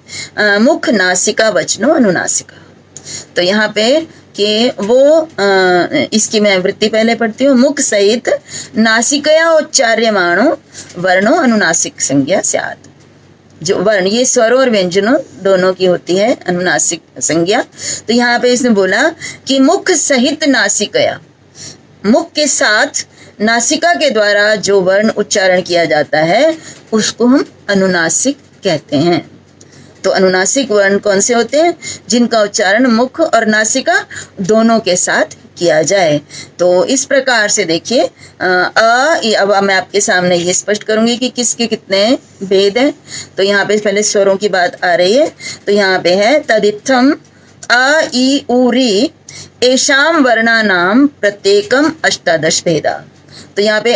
मुख नासिका वचनो अनुनासिका। तो यहाँ पे कि वो इसकी मैं वृत्ति पहले पढ़ती हूँ। मुख सहित नासिकया उच्चार्यमाणो वर्णो अनुनासिक संज्ञा स्यात्। जो वर्ण ये स्वरों और व्यंजनों दोनों की होती है अनुनासिक संज्ञा। तो यहाँ पे इसने बोला कि मुख सहित नासिकया, मुख के साथ नासिका के द्वारा जो वर्ण उच्चारण किया जाता है उसको हम अनुनासिक कहते हैं। तो अनुनासिक वर्ण कौन से होते हैं? जिनका उच्चारण मुख और नासिका दोनों के साथ किया जाए। तो इस प्रकार से देखिए अब मैं आपके सामने ये स्पष्ट करूंगी कि किसके कितने भेद हैं। तो यहाँ पे पहले स्वरों की बात आ रही है। तो यहाँ पे है तदित्थम अ ई उ री एषाम वर्णानाम प्रत्येकम 18 भेदा। तो यहाँ पे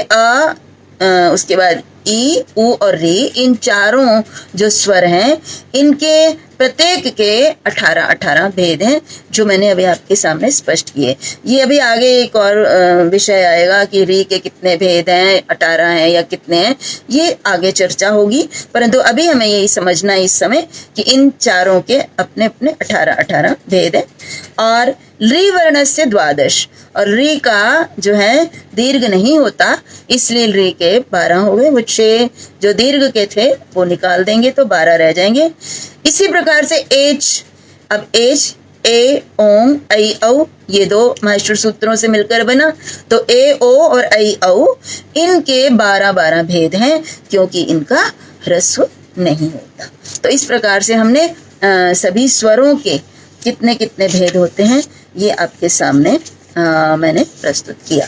उसके बाद ई उ और री, इन चारों जो स्वर हैं इनके प्रत्येक के 18 भेद हैं जो मैंने अभी आपके सामने स्पष्ट किए। ये अभी आगे एक और विषय आएगा कि री के कितने भेद हैं, 18 हैं या कितने हैं, ये आगे चर्चा होगी। परंतु अभी हमें यही समझना है इस समय कि इन चारों के अपने अपने 18 भेद हैं। और री वर्ण से 12, और री का जो है दीर्घ नहीं होता इसलिए री के 12 हो गए। वो 6 जो दीर्घ के थे वो निकाल देंगे तो 12 रह जाएंगे। इसी प्रकार से एच, अब एच ए ओम ऐ औ ये 2 मास्टर सूत्रों से मिलकर बना। तो ए ओ और ऐ औ इनके 12 भेद हैं क्योंकि इनका ह्रस्व नहीं होता। तो इस प्रकार से हमने सभी स्वरों के कितने कितने भेद होते हैं ये आपके सामने मैंने प्रस्तुत किया।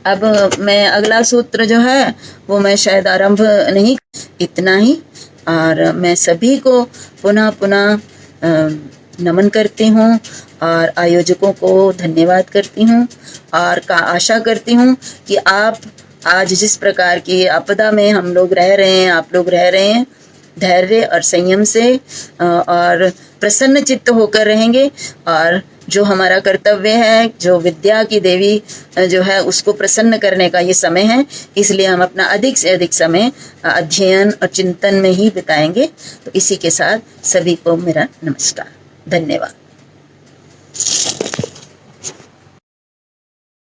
अब मैं अगला सूत्र जो है वो मैं शायद आरंभ नहीं, इतना ही। और मैं सभी को पुनः नमन करती हूँ और आयोजकों को धन्यवाद करती हूँ और आशा करती हूँ कि आप आज जिस प्रकार की आपदा में हम लोग रह रहे हैं, आप लोग रह रहे हैं, धैर्य और संयम से और प्रसन्न चित्त होकर रहेंगे। और जो हमारा कर्तव्य है, जो विद्या की देवी जो है उसको प्रसन्न करने का ये समय है, इसलिए हम अपना अधिक से अधिक समय अध्ययन और चिंतन में ही बिताएंगे। तो इसी के साथ सभी को मेरा नमस्कार, धन्यवाद।